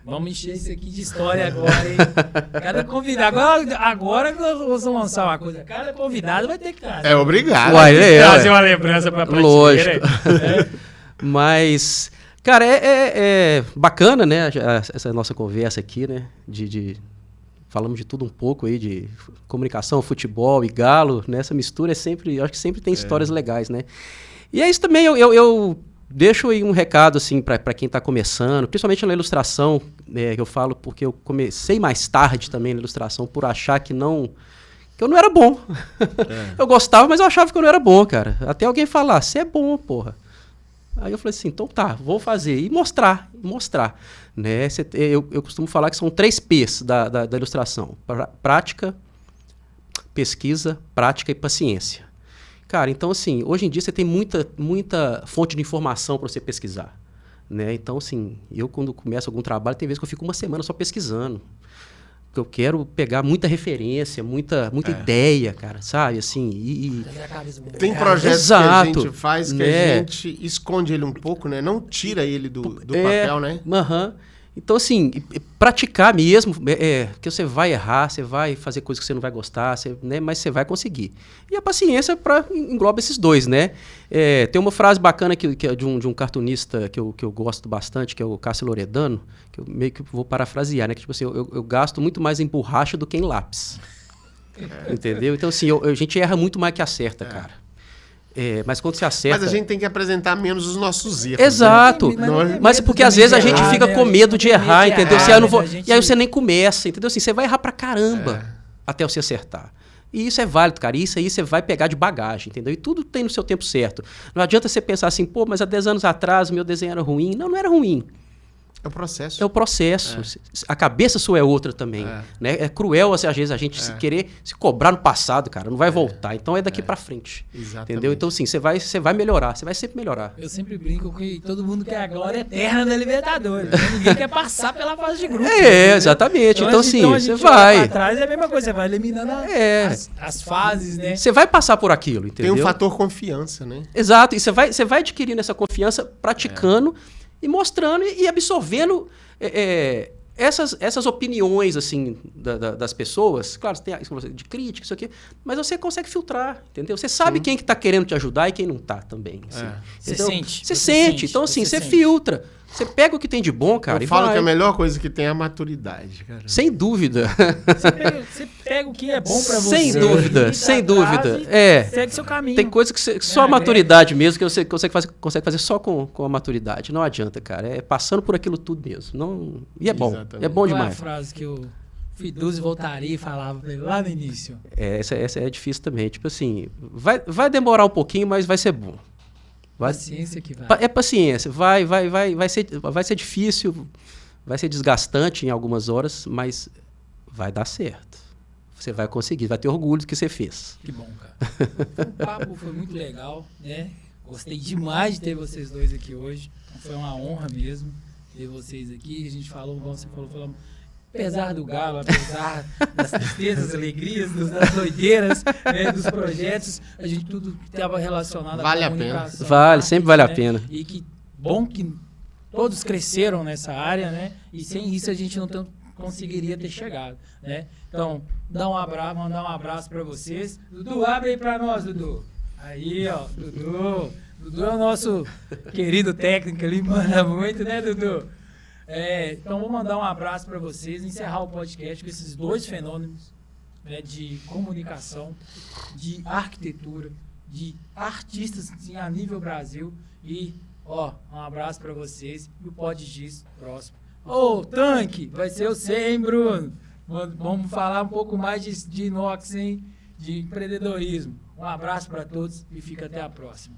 S1: Vamos encher isso aqui de história agora, hein? Cada convidado, agora nós vamos lançar uma coisa. Cada convidado vai ter que trazer.
S2: Obrigado.
S1: Trazer uma lembrança pra prateleira.
S3: Lógico. Mas... Cara, é bacana, né, essa nossa conversa aqui, né, falamos de tudo um pouco aí, de comunicação, futebol e galo, né, essa mistura eu acho que sempre tem histórias legais, né. E é isso também, eu deixo aí um recado, assim, para quem está começando, principalmente na ilustração, né, que eu falo porque eu comecei mais tarde também na ilustração, por achar que eu não era bom. Eu gostava, mas eu achava que eu não era bom, cara. Até alguém falar, você é bom, porra. Aí eu falei assim, então tá, vou fazer. E mostrar. Né? Eu costumo falar que são 3 P's da ilustração. Prática, pesquisa, prática e paciência. Cara, então assim, hoje em dia você tem muita fonte de informação para você pesquisar. Né? Então assim, eu quando começo algum trabalho, tem vezes que eu fico uma semana só pesquisando. Porque eu quero pegar muita referência, muita ideia, cara, sabe? Assim,
S2: tem projetos que a gente faz que a gente esconde ele um pouco, né? Não tira ele do papel, né?
S3: Então, assim, praticar mesmo, que você vai errar, você vai fazer coisas que você não vai gostar, né, mas você vai conseguir. E a paciência engloba esses 2, né? Tem uma frase bacana que é de um cartunista que eu gosto bastante, que é o Cássio Loredano, que eu meio que vou parafrasear, né? Que tipo assim, eu gasto muito mais em borracha do que em lápis. Entendeu? Então, assim, a gente erra muito mais que acerta, cara. Mas quando você acerta...
S2: Mas a gente tem que apresentar menos os nossos erros.
S3: Exato. Né? Mas porque às vezes a gente fica com medo de errar, entendeu? E aí você nem começa, entendeu? Assim, você vai errar pra caramba até você acertar. E isso é válido, cara. Isso aí você vai pegar de bagagem, entendeu? E tudo tem no seu tempo certo. Não adianta você pensar assim, pô, mas há 10 anos atrás o meu desenho era ruim. Não era ruim.
S2: É o processo.
S3: É o processo. A cabeça sua é outra também. Né? É cruel, às vezes, a gente querer se cobrar no passado, cara. Não vai voltar. Então é daqui pra frente.
S2: Exatamente.
S3: Entendeu? Então, assim, você vai melhorar. Você vai sempre melhorar.
S1: Eu sempre brinco que todo mundo quer a glória eterna da Libertadores. Ninguém quer passar pela fase de grupo.
S3: Exatamente. Então, assim, você vai.
S1: Pra trás é a mesma coisa. Você vai eliminando as fases, né?
S3: Você vai passar por aquilo, entendeu?
S2: Tem um fator confiança, né?
S3: Exato. E você vai adquirindo essa confiança, praticando... E mostrando e absorvendo essas opiniões assim das pessoas. Claro, tem de crítica, isso aqui, mas você consegue filtrar, entendeu? Você sabe quem que está querendo te ajudar e quem não está também. Assim.
S1: Você sente.
S3: Você sente. Então, assim, você filtra. Você pega o que tem de bom, cara,
S2: Eu falo que a melhor coisa que tem é a maturidade, cara.
S3: Sem dúvida.
S1: Você pega o que é bom pra você.
S3: Sem dúvida.
S1: Segue seu caminho.
S3: Tem coisa que só a maturidade mesmo, que você consegue fazer só com a maturidade. Não adianta, cara. É passando por aquilo tudo mesmo. Não... E é bom. Exatamente. É bom demais.
S1: Qual é a frase que o Fiduzzi voltaria e falava lá no início?
S3: Essa é difícil também. Tipo assim, vai demorar um pouquinho, mas vai ser bom.
S1: Paciência que vai.
S3: É paciência. Vai ser difícil, vai ser desgastante em algumas horas, mas vai dar certo. Você vai conseguir, vai ter orgulho do que você fez.
S1: Que bom, cara. O papo foi muito legal, né? Gostei demais de ter vocês 2 aqui hoje. Foi uma honra mesmo ter vocês aqui. A gente falou, como você falou, apesar do Galo, apesar das tristezas, alegrias, das doideiras, né, dos projetos, a gente tudo estava relacionado
S2: à
S1: comunicação.
S3: Sempre vale a pena.
S1: E que bom que todos cresceram nessa área, né? E sem isso a gente não conseguiria ter chegado, né? Então, mandar um abraço para vocês. Dudu, abre aí para nós, Dudu. Aí, ó, Dudu. Dudu é o nosso querido técnico ali, manda muito, né, Dudu? Então, vou mandar um abraço para vocês, encerrar o podcast com esses 2 fenômenos, né, de comunicação, de arquitetura, de artistas assim, a nível Brasil. E, um abraço para vocês e o PodGiz próximo. Tanque, vai ser você, hein, Bruno? Vamos falar um pouco mais de inox, hein? De empreendedorismo. Um abraço para todos e fica até a próxima.